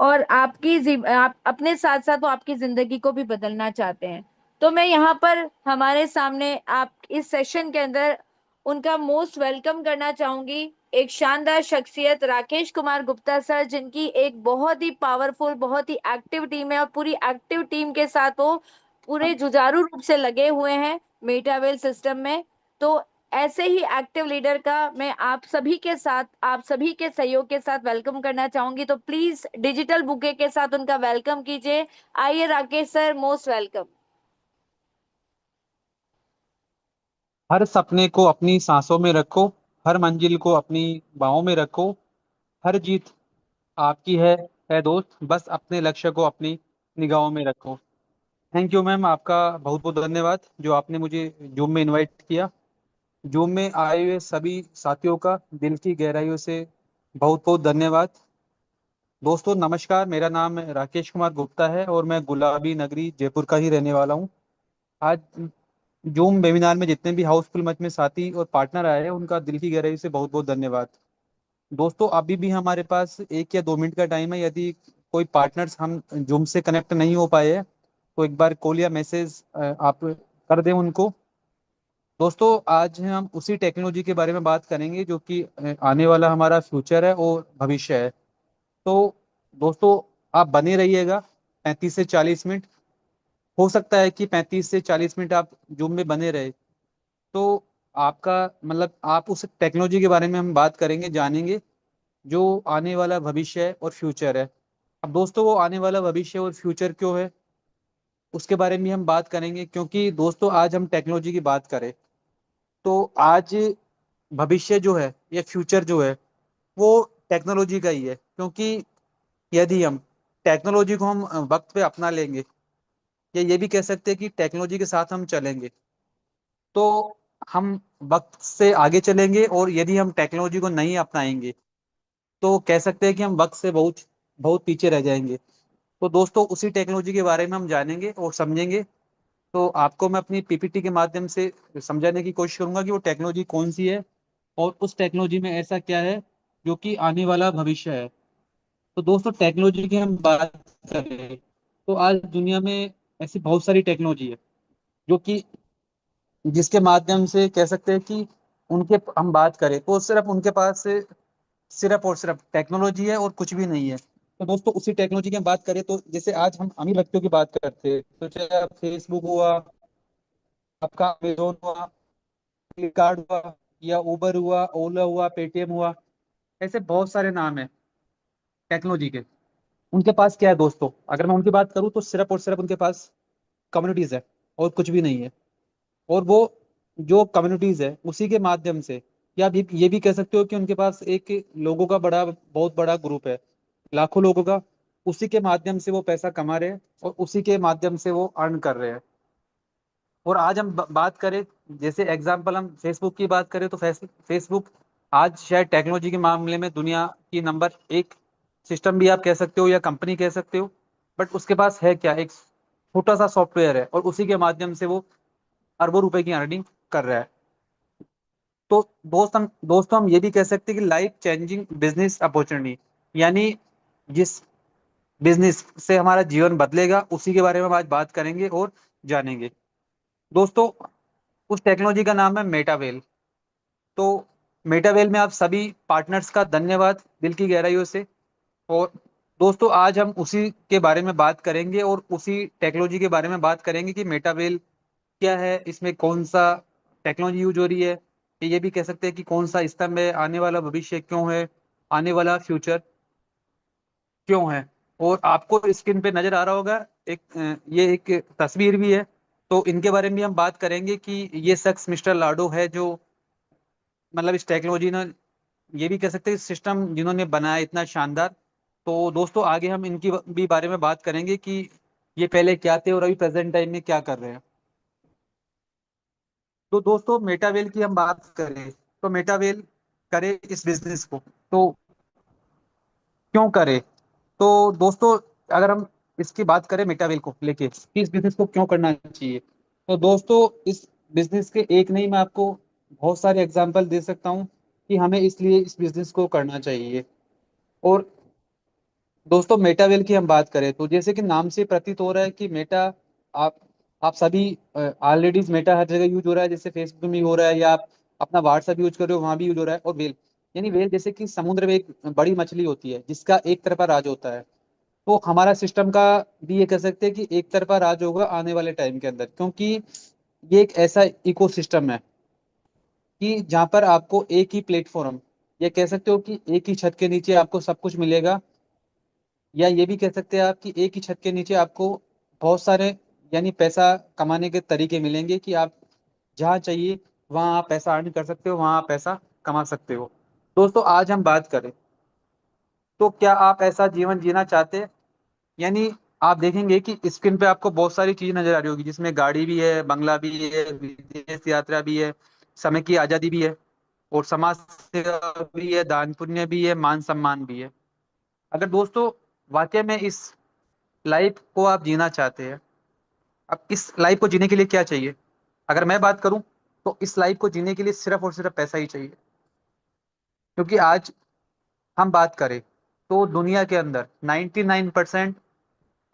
और आप अपने साथ साथ वो आपकी जिंदगी को भी बदलना चाहते हैं। तो मैं यहाँ पर हमारे सामने आप इस सेशन के अंदर उनका मोस्ट वेलकम करना चाहूंगी। एक शानदार शख्सियत राकेश कुमार गुप्ता सर, जिनकी एक बहुत ही पावरफुल, बहुत ही एक्टिव टीम है, और पूरी एक्टिव टीम के साथ वो पूरे जुझारू रूप से लगे हुए हैं मेटावेल सिस्टम में। तो ऐसे ही एक्टिव लीडर का मैं आप सभी के साथ, आप सभी के सहयोग के साथ वेलकम करना चाहूंगी। तो प्लीज डिजिटल बुके के साथ उनका वेलकम कीजिए। आइए राकेश सर, मोस्ट वेलकम। हर सपने को अपनी सांसों में रखो, हर मंजिल को अपनी बाहों में रखो, हर जीत आपकी है दोस्त, बस अपने लक्ष्य को अपनी निगाहों में रखो। थैंक यू मैम, आपका बहुत बहुत धन्यवाद जो आपने मुझे जूम में इनवाइट किया। जूम में आए हुए सभी साथियों का दिल की गहराइयों से बहुत बहुत धन्यवाद। दोस्तों नमस्कार, मेरा नाम राकेश कुमार गुप्ता है और मैं गुलाबी नगरी जयपुर का ही रहने वाला हूँ। आज जूम वेबिनार में जितने भी हाउसफुल मंच में साथी और पार्टनर आए हैं उनका दिल की गहराई से बहुत बहुत धन्यवाद। दोस्तों अभी भी हमारे पास 1 या 2 मिनट का टाइम है। यदि कोई पार्टनर्स हम जूम से कनेक्ट नहीं हो पाए हैं तो एक बार कॉल या मैसेज आप कर दें उनको। दोस्तों आज हम उसी टेक्नोलॉजी के बारे में बात करेंगे जो कि आने वाला हमारा फ्यूचर है और भविष्य है। तो दोस्तों आप बने रहिएगा 35 से 40 मिनट। हो सकता है कि 35 से 40 मिनट आप जूम में बने रहे तो आपका मतलब आप उस टेक्नोलॉजी के बारे में हम बात करेंगे, जानेंगे जो आने वाला भविष्य है और फ्यूचर है। अब दोस्तों वो आने वाला भविष्य और फ्यूचर क्यों है उसके बारे में हम बात करेंगे, क्योंकि दोस्तों आज हम टेक्नोलॉजी की बात करें तो आज भविष्य जो है या फ्यूचर जो है वो टेक्नोलॉजी का ही है। क्योंकि यदि हम टेक्नोलॉजी को हम वक्त पे अपना लेंगे या ये भी कह सकते हैं कि टेक्नोलॉजी के साथ हम चलेंगे तो हम वक्त से आगे चलेंगे, और यदि हम टेक्नोलॉजी को नहीं अपनाएंगे तो कह सकते हैं कि हम वक्त से बहुत बहुत पीछे रह जाएंगे। तो दोस्तों उसी टेक्नोलॉजी के बारे में हम जानेंगे और समझेंगे। तो आपको मैं अपनी पीपीटी के माध्यम से समझाने की कोशिश करूंगा कि वो टेक्नोलॉजी कौन सी है और उस टेक्नोलॉजी में ऐसा क्या है जो कि आने वाला भविष्य है। तो दोस्तों टेक्नोलॉजी की हम बात करें तो आज दुनिया में ऐसी बहुत सारी टेक्नोलॉजी है जो कि जिसके माध्यम से कह सकते हैं कि उनके हम बात करें तो सिर्फ उनके पास सिर्फ और सिर्फ टेक्नोलॉजी है और कुछ भी नहीं है। तो दोस्तों उसी टेक्नोलॉजी की हम बात करें तो जैसे आज हम अमीर व्यक्तियों की बात करते हैं तो चाहे फेसबुक हुआ, आपका अमेजोन हुआ, फ्लिपकार्ट हुआ, या उबर हुआ, ओला हुआ, पेटीएम हुआ, ऐसे बहुत सारे नाम है टेक्नोलॉजी के। उनके पास क्या है दोस्तों, अगर मैं उनकी बात करूं तो सिर्फ और सिर्फ उनके पास कम्युनिटीज है और कुछ भी नहीं है। और वो जो कम्युनिटीज है उसी के माध्यम से, या आप ये भी कह सकते हो कि उनके पास एक लोगों का बड़ा बहुत बड़ा ग्रुप है, लाखों लोगों का। उसी के माध्यम से वो पैसा कमा रहे हैं और उसी के माध्यम से वो अर्न कर रहे हैं। और आज हम बात करें, जैसे एग्जांपल हम फेसबुक की बात करें तो फेसबुक आज शायद टेक्नोलॉजी के मामले में दुनिया की नंबर 1 सिस्टम भी आप कह सकते हो या कंपनी कह सकते हो। बट उसके पास है क्या, एक छोटा सा सॉफ्टवेयर है और उसी के माध्यम से वो अरबों रुपए की अर्निंग कर रहा है। तो दोस्तों हम ये भी कह सकते हैं कि लाइफ चेंजिंग बिजनेस अपॉर्चुनिटी, यानी जिस बिजनेस से हमारा जीवन बदलेगा उसी के बारे में हम आज बात करेंगे और जानेंगे। दोस्तों उस टेक्नोलॉजी का नाम है मेटावेल। तो मेटावेल में आप सभी पार्टनर्स का धन्यवाद दिल की गहराइयों से। और दोस्तों आज हम उसी के बारे में बात करेंगे और उसी टेक्नोलॉजी के बारे में बात करेंगे कि मेटावेल क्या है, इसमें कौन सा टेक्नोलॉजी यूज हो रही है, ये भी कह सकते हैं कि कौन सा स्तंभ है, आने वाला भविष्य क्यों है, आने वाला फ्यूचर क्यों है। और आपको स्क्रीन पे नजर आ रहा होगा ये एक तस्वीर भी है। तो इनके बारे में भी हम बात करेंगे कि ये शख्स मिस्टर लाडो है जो मतलब इस टेक्नोलॉजी ने, ये भी कह सकते हैं सिस्टम जिन्होंने बनाया इतना शानदार। तो दोस्तों आगे हम इनकी भी बारे में बात करेंगे कि ये पहले क्या थे और अभी प्रेजेंट टाइम में क्या कर रहे हैं। तो दोस्तों मेटावेल की हम बात करें तो मेटावेल करे इस बिजनेस को तो क्यों करे। तो दोस्तों अगर हम इसकी बात करें मेटावेल को लेके कि इस बिजनेस को क्यों करना चाहिए, तो दोस्तों इस बिजनेस के एक नहीं, मैं आपको बहुत सारे एग्जांपल दे सकता हूँ कि हमें इसलिए इस बिजनेस को करना चाहिए। और दोस्तों मेटावेल की हम बात करें तो जैसे कि नाम से प्रतीत हो रहा है कि मेटा, आप आप सभी ऑलरेडी मेटा हर जगह यूज हो रहा है, जैसे फेसबुक में भी हो रहा है, या आप अपना व्हाट्सएप यूज कर रहे हो वहां भी यूज हो रहा है। और वेल, यानी वेल जैसे कि समुद्र में एक बड़ी मछली होती है जिसका एक तरफा राज होता है। तो हमारा सिस्टम का भी ये कह सकते हैं कि एक तरफा राज होगा आने वाले टाइम के अंदर, क्योंकि ये एक ऐसा इकोसिस्टम है कि जहाँ पर आपको एक ही प्लेटफॉर्म, ये कह सकते हो कि एक ही छत के नीचे आपको सब कुछ मिलेगा। या ये भी कह सकते हैं आप कि एक ही छत के नीचे आपको बहुत सारे, यानी पैसा कमाने के तरीके मिलेंगे कि आप जहाँ चाहिए वहाँ आप पैसा अर्न कर सकते हो, वहाँ आप पैसा कमा सकते हो। दोस्तों आज हम बात करें तो क्या आप ऐसा जीवन जीना चाहते हैं? यानी आप देखेंगे कि स्क्रीन पे आपको बहुत सारी चीज नजर आ रही होगी, जिसमें गाड़ी भी है, बंगला भी है, विदेश यात्रा भी है, समय की आजादी भी है, और समाज सेवा भी है, दान पुण्य भी है, मान सम्मान भी है। अगर दोस्तों वाकई में इस लाइफ को आप जीना चाहते हैं, अब इस लाइफ को जीने के लिए क्या चाहिए? अगर मैं बात करूं तो इस लाइफ को जीने के लिए सिर्फ और सिर्फ पैसा ही चाहिए। क्योंकि आज हम बात करें तो दुनिया के अंदर 99%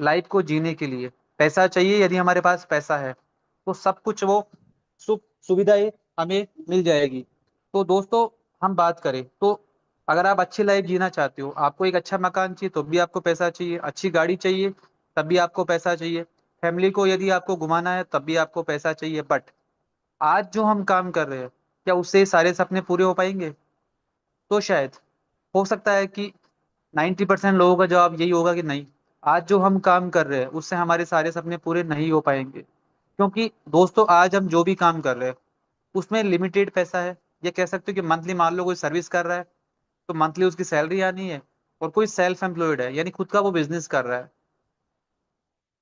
लाइफ को जीने के लिए पैसा चाहिए। यदि हमारे पास पैसा है तो सब कुछ वो सुख सुविधाएं हमें मिल जाएगी। तो दोस्तों हम बात करें तो अगर आप अच्छी लाइफ जीना चाहते हो, आपको एक अच्छा मकान चाहिए तो भी आपको पैसा चाहिए, अच्छी गाड़ी चाहिए तब भी आपको पैसा चाहिए, फैमिली को यदि आपको घुमाना है तब भी आपको पैसा चाहिए। बट आज जो हम काम कर रहे हैं, क्या उससे सारे सपने पूरे हो पाएंगे? तो शायद हो सकता है कि 90% लोगों का जवाब यही होगा कि नहीं, आज जो हम काम कर रहे हैं उससे हमारे सारे सपने पूरे नहीं हो पाएंगे। क्योंकि दोस्तों आज हम जो भी काम कर रहे हैं उसमें लिमिटेड पैसा है। ये कह सकते हो कि मंथली मान लो कोई सर्विस कर रहा है तो मंथली उसकी सैलरी आनी है, और कोई सेल्फ एम्प्लॉयड है यानी खुद का वो बिजनेस कर रहा है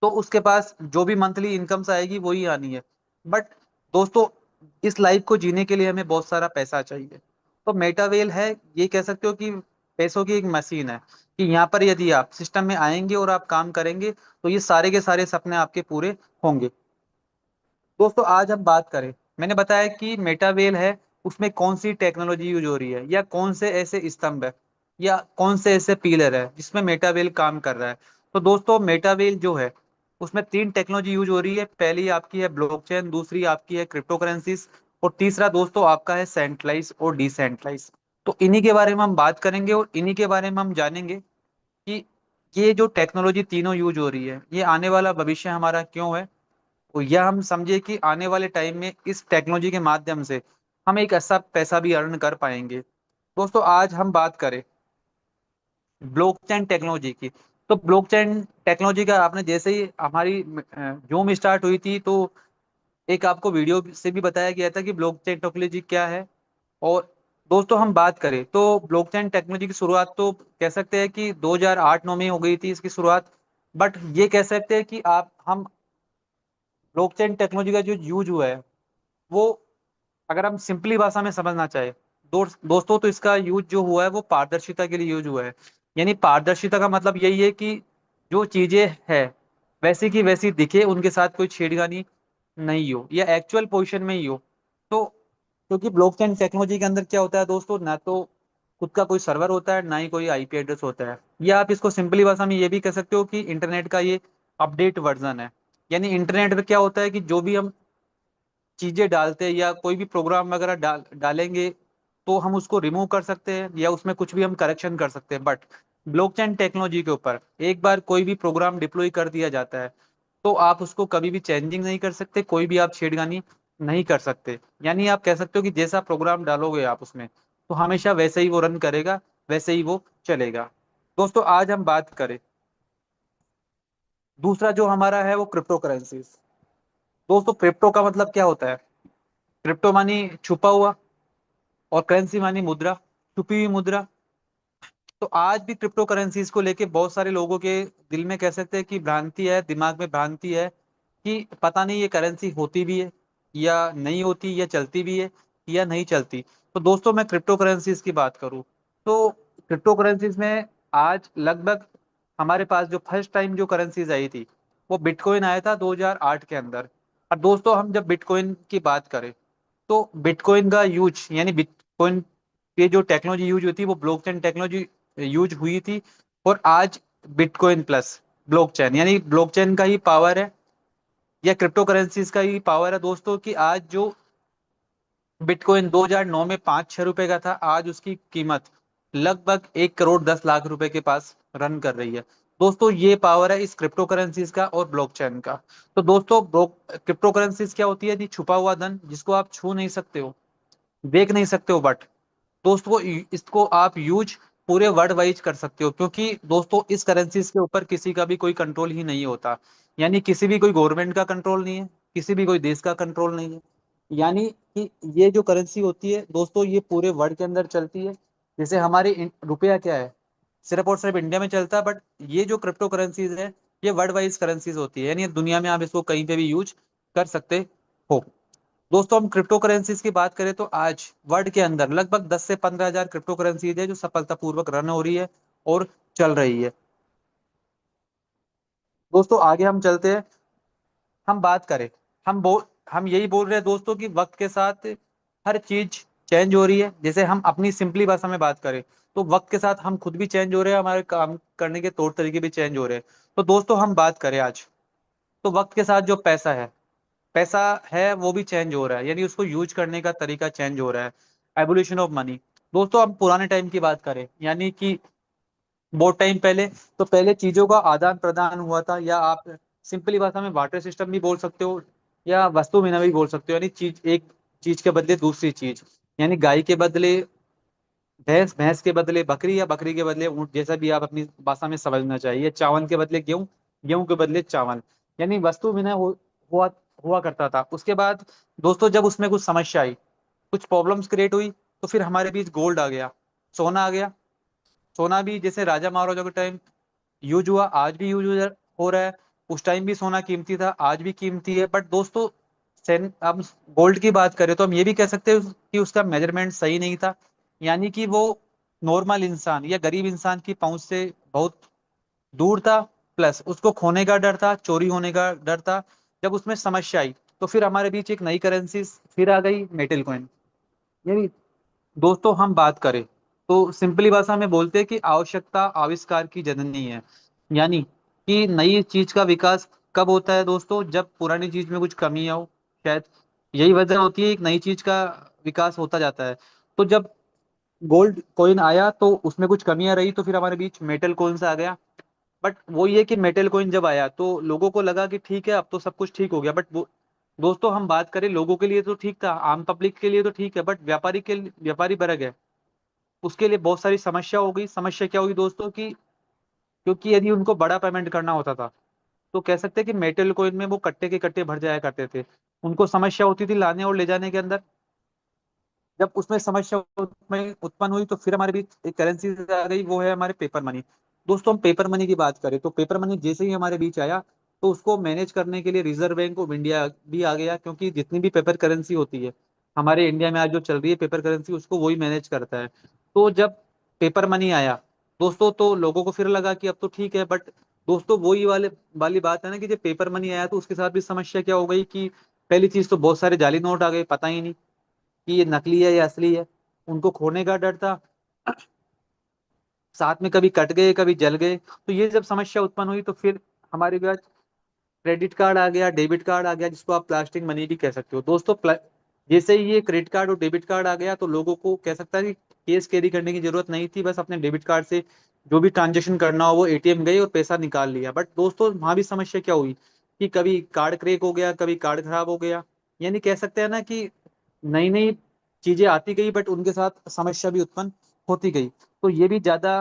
तो उसके पास जो भी मंथली इनकम्स आएगी वही आनी है। बट दोस्तों इस लाइफ को जीने के लिए हमें बहुत सारा पैसा चाहिए। तो मेटावेल है, ये कह सकते हो कि पैसों की एक मशीन है कि यहाँ पर यदि आप सिस्टम में आएंगे और आप काम करेंगे तो ये सारे के सारे सपने आपके पूरे होंगे। दोस्तों आज हम बात करें, मैंने बताया कि मेटावेल है, उसमें कौन सी टेक्नोलॉजी यूज हो रही है, या कौन से ऐसे स्तंभ है, या कौन से ऐसे पिलर है जिसमें मेटावेल काम कर रहा है। तो दोस्तों मेटावेल जो है उसमें तीन टेक्नोलॉजी यूज हो रही है। पहली आपकी है ब्लॉकचेन, दूसरी आपकी है क्रिप्टो करेंसीज, और तीसरा दोस्तों आपका है सेंट्रलाइज और डिसेंट्रलाइज। तो इन्हीं के बारे में हम बात करेंगे और इन्हीं के बारे में हम जानेंगे कि ये जो टेक्नोलॉजी तीनों यूज हो रही है ये आने वाला भविष्य हमारा क्यों है, तो यह हम समझे कि आने वाले टाइम में इस टेक्नोलॉजी के माध्यम से हम एक ऐसा पैसा भी अर्न कर पाएंगे। दोस्तों आज हम बात करें ब्लॉकचेन टेक्नोलॉजी की। तो ब्लॉकचेन टेक्नोलॉजी का आपने जैसे ही हमारी जूम स्टार्ट हुई थी तो एक आपको वीडियो से भी बताया गया था कि ब्लॉकचेन टेक्नोलॉजी क्या है। और दोस्तों हम बात करें तो ब्लॉकचेन टेक्नोलॉजी की शुरुआत तो कह सकते हैं कि 2008-9 में हो गई थी इसकी शुरुआत। बट ये कह सकते हैं कि आप हम ब्लॉकचेन टेक्नोलॉजी का जो यूज हुआ है वो, अगर हम सिंपली भाषा में समझना चाहे दोस्तों तो इसका यूज जो हुआ है वो पारदर्शिता के लिए यूज हुआ है। यानी पारदर्शिता का मतलब यही है कि जो चीजें है वैसी की वैसी दिखे, उनके साथ कोई छेड़खानी नहीं हो या एक्चुअल पोजीशन में ही हो। तो क्योंकि ब्लॉकचेन टेक्नोलॉजी के अंदर क्या होता है दोस्तों, ना तो खुद का कोई सर्वर होता है ना ही कोई आईपी एड्रेस होता है। या आप इसको सिंपली भाषा में ये भी कह सकते हो कि इंटरनेट का ये अपडेट वर्जन है। यानी इंटरनेट पे क्या होता है कि जो भी हम चीजें डालते हैं या कोई भी प्रोग्राम वगैरह डालेंगे तो हम उसको रिमूव कर सकते हैं या उसमें कुछ भी हम करेक्शन कर सकते हैं। बट ब्लॉकचेन टेक्नोलॉजी के ऊपर एक बार कोई भी प्रोग्राम डिप्लॉय कर दिया जाता है तो आप उसको कभी भी चेंजिंग नहीं कर सकते, कोई भी आप छेड़खानी नहीं कर सकते। यानी आप कह सकते हो कि जैसा प्रोग्राम डालोगे आप उसमें तो हमेशा वैसे ही वो रन करेगा, वैसे ही वो चलेगा। दोस्तों आज हम बात करें दूसरा जो हमारा है वो क्रिप्टो करेंसीज। दोस्तों क्रिप्टो का मतलब क्या होता है? क्रिप्टो मानी छुपा हुआ, और करेंसी मानी मुद्रा, छुपी हुई मुद्रा। तो आज भी क्रिप्टो करेंसीज को लेके बहुत सारे लोगों के दिल में कह सकते हैं कि भ्रांति है, दिमाग में भ्रांति है कि पता नहीं ये करेंसी होती भी है या नहीं होती, या चलती भी है या नहीं चलती। तो दोस्तों मैं क्रिप्टो करेंसीज की बात करूं तो क्रिप्टो करेंसीज में आज लगभग हमारे पास जो फर्स्ट टाइम जो करेंसीज आई थी वो बिटकॉइन आया था 2008 के अंदर। और दोस्तों हम जब बिटकॉइन की बात करें तो बिटकॉइन का यूज, यानी बिटकॉइन पे जो टेक्नोलॉजी यूज हुई थी वो ब्लॉकचेन टेक्नोलॉजी यूज हुई थी। और आज बिटकॉइन प्लस ब्लॉकचेन, यानी ब्लॉकचेन का ही पावर है या क्रिप्टो करेंसीज का ही पावर है दोस्तों, कि आज जो बिटकॉइन 2009 में 5-6 रुपए का था, आज उसकी कीमत लगभग 1 करोड़ 10 लाख रुपए के पास रन कर रही है। दोस्तों ये पावर है इस क्रिप्टो करेंसीज का और ब्लॉकचेन का। तो दोस्तों क्रिप्टो करेंसीज क्या होती है? ये छुपा हुआ धन जिसको आप छू नहीं सकते हो, देख नहीं सकते हो, बट दोस्तों इसको आप यूज पूरे वर्ल्ड वाइज कर सकते हो, क्योंकि दोस्तों इस करेंसीज के ऊपर किसी का भी कोई कंट्रोल ही नहीं होता। यानी किसी भी कोई गवर्नमेंट का कंट्रोल नहीं है, किसी भी कोई देश का कंट्रोल नहीं है। यानी कि ये जो करेंसी होती है दोस्तों, ये पूरे वर्ल्ड के अंदर चलती है। जैसे हमारे रुपया क्या है, सिर्फ और सिर्फ इंडिया में चलता है, बट ये जो क्रिप्टो करेंसीज है ये वर्ल्ड वाइज करेंसीज होती है, यानी दुनिया में आप इसको कहीं पे भी यूज कर सकते हो। दोस्तों हम क्रिप्टो करेंसीज की बात करें तो आज वर्ल्ड के अंदर लगभग 10 से 15 हजार क्रिप्टो करेंसीज है जो सफलतापूर्वक रन हो रही है और चल रही है। दोस्तों आगे हम चलते हैं, हम बात करें, हम यही बोल रहे हैं दोस्तों कि वक्त के साथ हर चीज चेंज हो रही है। जैसे हम अपनी सिंपली भाषा में बात करें तो वक्त के साथ हम खुद भी चेंज हो रहे हैं, हमारे काम करने के तौर तरीके भी चेंज हो रहे हैं। तो दोस्तों हम बात करें आज, तो वक्त के साथ जो पैसा है वो भी चेंज हो रहा है, यानी उसको यूज करने का तरीका चेंज हो रहा है। Evolution of money. दोस्तों हम पुराने टाइम की बात करें, यानी कि बहुत टाइम पहले, तो पहले चीजों का आदान प्रदान हुआ था, या आप सिंपली भाषा में वाटर सिस्टम भी बोल सकते हो या वस्तु विनिमय भी बोल सकते हो, यानी चीज एक चीज के बदले दूसरी चीज, यानी गाय के बदले भैंस, भैंस के बदले बकरी, या बकरी के बदले ऊंट, जैसा भी आप अपनी भाषा में समझना चाहिए। चावल के बदले गेहूं, गेहूं के बदले चावल, यानी वस्तु विनिमय हुआ हुआ करता था। उसके बाद दोस्तों जब उसमें कुछ समस्या आई, कुछ प्रॉब्लम्स क्रिएट हुई, तो फिर हमारे बीच गोल्ड आ गया, सोना आ गया। सोना भी जैसे राजा महाराजा के टाइम यूज हुआ, आज भी यूज हो रहा है। उस टाइम भी सोना कीमती था, आज भी कीमती है। बट दोस्तों सेन अब गोल्ड की बात करें तो हम ये भी कह सकते हैं कि उसका मेजरमेंट सही नहीं था, यानी कि वो नॉर्मल इंसान या गरीब इंसान की पहुंच से बहुत दूर था। प्लस उसको खोने का डर था, चोरी होने का डर था। जब उसमें समस्या आई तो फिर हमारे बीच एक नई करेंसी फिर आ गई, मेटल कॉइन। यानी दोस्तों हम बात करें तो सिंपली भाषा में बोलते हैं कि आवश्यकता आविष्कार की जननी है। यानी कि नई चीज का विकास कब होता है दोस्तों? जब पुरानी चीज में कुछ कमी हो, शायद यही वजह होती है एक नई चीज का विकास होता जाता है। तो जब गोल्ड कॉइन आया तो उसमें कुछ कमियां रही, तो फिर हमारे बीच मेटल कॉइन आ गया। बट वो ये कि मेटल कॉइन जब आया तो लोगों को लगा कि ठीक है अब तो सब कुछ ठीक हो गया, बट वो दोस्तों हम बात करें, लोगों के लिए तो ठीक था, आम पब्लिक के लिए तो ठीक है, बट व्यापारी वर्ग है, उसके लिए बहुत सारी समस्या हो गई। समस्या क्या हुई दोस्तों की, क्योंकि यदि उनको बड़ा पेमेंट करना होता था तो कह सकते हैं कि मेटल कॉइन में वो कट्टे के कट्टे भर जाया करते थे, उनको समस्या होती थी लाने और ले जाने के अंदर। जब उसमें समस्या उत्पन्न हुई तो फिर हमारे बीच एक करेंसी आ गई, वो है हमारे पेपर मनी। दोस्तों हम पेपर मनी की बात करें तो पेपर मनी जैसे ही हमारे बीच आया तो उसको मैनेज करने के लिए रिजर्व बैंक ऑफ इंडिया भी आ गया, क्योंकि जितनी भी पेपर करेंसी होती है हमारे इंडिया में आज जो चल रही है पेपर करेंसी, उसको वही मैनेज करता है। तो जब पेपर मनी आया दोस्तों तो लोगों को फिर लगा कि अब तो ठीक है, बट दोस्तों वही वाली बात है ना कि जब पेपर मनी आया तो उसके साथ भी समस्या क्या हो गई कि पहली चीज तो बहुत सारे जाली नोट आ गए, पता ही नहीं कि ये नकली है या असली है, उनको खोने का डर था। साथ में कभी कट गए कभी जल गए, तो ये जब समस्या उत्पन्न हुई तो फिर हमारे पास क्रेडिट कार्ड आ गया, डेबिट कार्ड आ गया, जिसको आप प्लास्टिक मनी भी कह सकते हो दोस्तों। जैसे ही ये क्रेडिट कार्ड और डेबिट कार्ड आ गया तो लोगों को कह सकता है कि केस कैरी करने की जरूरत नहीं थी, बस अपने डेबिट कार्ड से जो भी ट्रांजेक्शन करना हो वो एटीएम गए और पैसा निकाल लिया। बट दोस्तों वहां भी समस्या क्या हुई कि कभी कार्ड क्रेक हो गया, कभी कार्ड खराब हो गया। यानी कह सकते हैं ना कि नई नई चीजें आती गई बट उनके साथ समस्या भी उत्पन्न होती गई। तो ये भी ज्यादा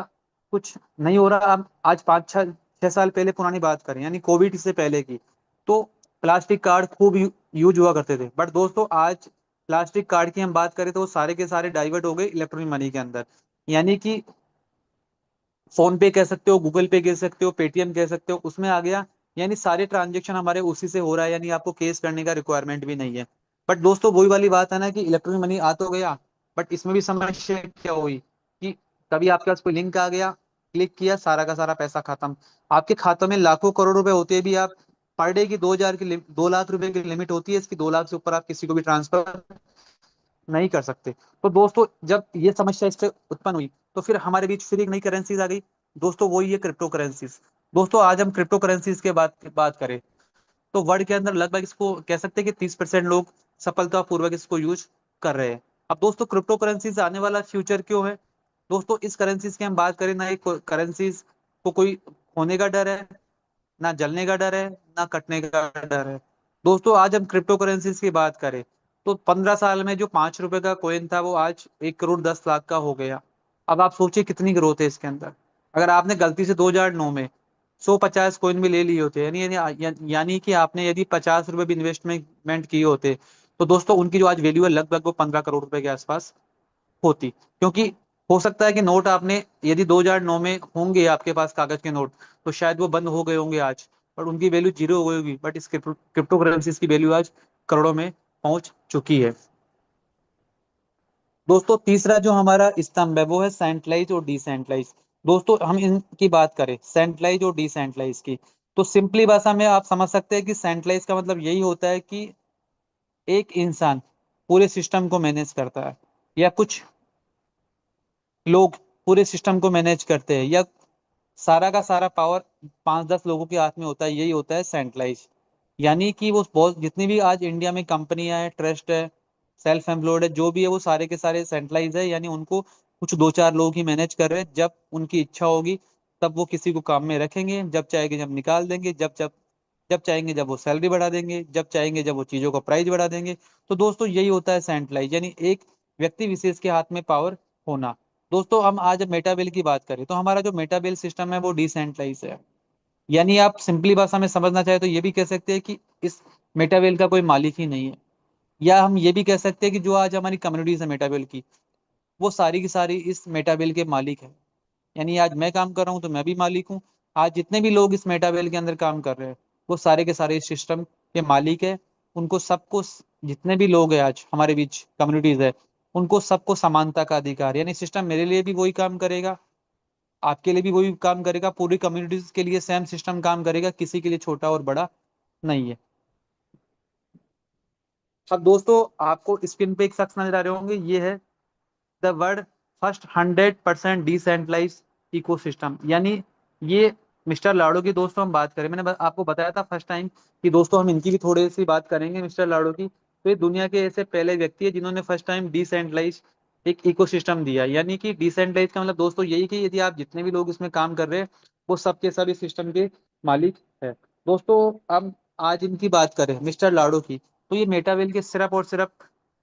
कुछ नहीं हो रहा। अब आज 5-6 6 साल पहले पुरानी बात करें, यानी कोविड से पहले की, तो प्लास्टिक कार्ड खूब यूज हुआ करते थे। बट दोस्तों आज प्लास्टिक कार्ड की हम बात करें तो वो सारे के सारे डाइवर्ट हो गए इलेक्ट्रॉनिक मनी के अंदर। यानी कि फोन पे कह सकते हो, गूगल पे कह सकते हो, पेटीएम कह सकते हो, उसमें आ गया। यानी सारे ट्रांजेक्शन हमारे उसी से हो रहा है, यानी आपको केस करने का रिक्वायरमेंट भी नहीं है। बट दोस्तों वही वाली बात है ना कि इलेक्ट्रॉनिक मनी आ तो गया, बट इसमें भी समस्या क्या हुई कि कभी आपके पास कोई लिंक आ गया, क्लिक किया, सारा का सारा पैसा खत्म। आपके खातों में लाखों करोड़ रुपए होते भी आप पर डे की 2,000 की 2 लाख रुपए की लिमिट होती है, इसकी 2 लाख से ऊपर आप किसी को भी ट्रांसफर नहीं कर सकते। तो दोस्तों जब ये समस्या इससे उत्पन्न हुई तो फिर हमारे बीच फिर एक नई करेंसीज आ गई, दोस्तों वही है क्रिप्टो करेंसीज। दोस्तों आज हम क्रिप्टो करेंसीज के बात करें तो वर्ल्ड के अंदर लगभग इसको कह सकते हैं कि 30% लोग सफलतापूर्वक इसको यूज कर रहे हैं। अब दोस्तों क्रिप्टो करेंसीज आने वाला फ्यूचर क्यों है? दोस्तों इस करेंसीज की हम बात करें ना, एक करेंसीज को कोई खोने का डर है, ना जलने का डर है, ना कटने का डर है। दोस्तों आज हम क्रिप्टो करेंसीज की बात करें तो 15 साल में जो 5 रुपए का कॉइन था वो आज 1 करोड़ 10 लाख का हो गया। अब आप सोचिए कितनी ग्रोथ है इसके अंदर। अगर आपने गलती से 2009 में 150 कॉइन भी ले लिए होते, यानी कि आपने यदि 50 रुपए भी इन्वेस्टमेंट किए होते, तो दोस्तों उनकी जो आज वैल्यू है लगभग वो 15 करोड़ रुपए के आसपास होती। क्योंकि हो सकता है कि नोट आपने यदि 2009 में होंगे आपके पास कागज के नोट, तो शायद वो बंद हो गए होंगे आज, और उनकी वैल्यू जीरो हो गई होगी। बट इस क्रिप्टो करेंसीज की वैल्यू आज करोड़ों में पहुंच चुकी है। दोस्तों तीसरा जो हमारा स्तंभ है वो है सेंट्रलाइज और डिसेंट्रलाइज। दोस्तों हम इनकी बात करें सेंट्रलाइज और डिसेंट्रलाइज की, तो सिंपली भाषा में आप समझ सकते हैं कि सेंट्रलाइज का मतलब यही होता है कि एक इंसान पूरे सिस्टम को मैनेज करता है, या कुछ लोग पूरे सिस्टम को मैनेज करते हैं, या सारा का सारा पावर 5-10 लोगों के हाथ में होता है, यही होता है सेंट्रलाइज। यानी कि वो बहुत जितनी भी आज इंडिया में कंपनियां हैं, ट्रस्ट है, सेल्फ एम्प्लॉयड है, जो भी है वो सारे के सारे सेंट्रलाइज है। यानी उनको कुछ 2-4 लोग ही मैनेज कर रहे हैं। जब उनकी इच्छा होगी तब वो किसी को काम में रखेंगे, जब चाहेंगे जब निकाल देंगे, जब जब जब चाहेंगे जब वो सैलरी बढ़ा देंगे, जब चाहेंगे जब वो चीजों का प्राइस बढ़ा देंगे। तो दोस्तों यही होता है सेंट्रलाइज, यानी एक व्यक्ति विशेष के हाथ में पावर होना। दोस्तों हम आज मेटाबेल की बात करें तो हमारा जो मेटाबेल सिस्टम है वो डिसेंट्रलाइज है। यानी आप सिंपली भाषा में समझना चाहे तो ये भी कह सकते हैं कि इस मेटाबेल का कोई मालिक ही नहीं है। या हम ये भी कह सकते हैं कि जो आज हमारी कम्युनिटीज है मेटाबेल की, वो सारी की सारी इस मेटाबेल के मालिक है। यानी आज मैं काम कर रहा हूँ तो मैं भी मालिक हूँ। आज जितने भी लोग इस मेटाबेल के अंदर काम कर रहे हैं वो सारे के सारे इस सिस्टम के मालिक है। उनको सबको, जितने भी लोग हैं आज हमारे बीच कम्युनिटीज है, उनको सबको समानता का अधिकार, यानी सिस्टम मेरे लिए भी वही काम करेगा, आपके लिए भी वही काम करेगा, पूरी कम्युनिटीज के लिए सेम सिस्टम काम करेगा, किसी के लिए छोटा और बड़ा नहीं है। अब दोस्तों आपको स्क्रीन पे एक शख्स नजर आ रहे होंगे, ये है the world first 100% decentralize ecosystem. यानी ये मिस्टर लाडो की दोस्तों हम बात करें, मैंने आपको बताया था फर्स्ट टाइम कि दोस्तों हम इनकी भी थोड़ी सी बात करेंगे मिस्टर लाडो की। तो ये दुनिया के ऐसे पहले व्यक्ति है जिन्होंने फर्स्ट टाइम डिसेंट्रलाइज एक इकोसिस्टम दिया। यानी कि डिसेंट्रलाइज का मतलब दोस्तों यही कि यदि आप जितने भी लोग इसमें काम कर रहे हैं वो सबके सब इस सिस्टम के मालिक है। दोस्तों अब आज इनकी बात करें मिस्टर लाडो की, तो ये मेटावेल के सिर्फ और सिर्फ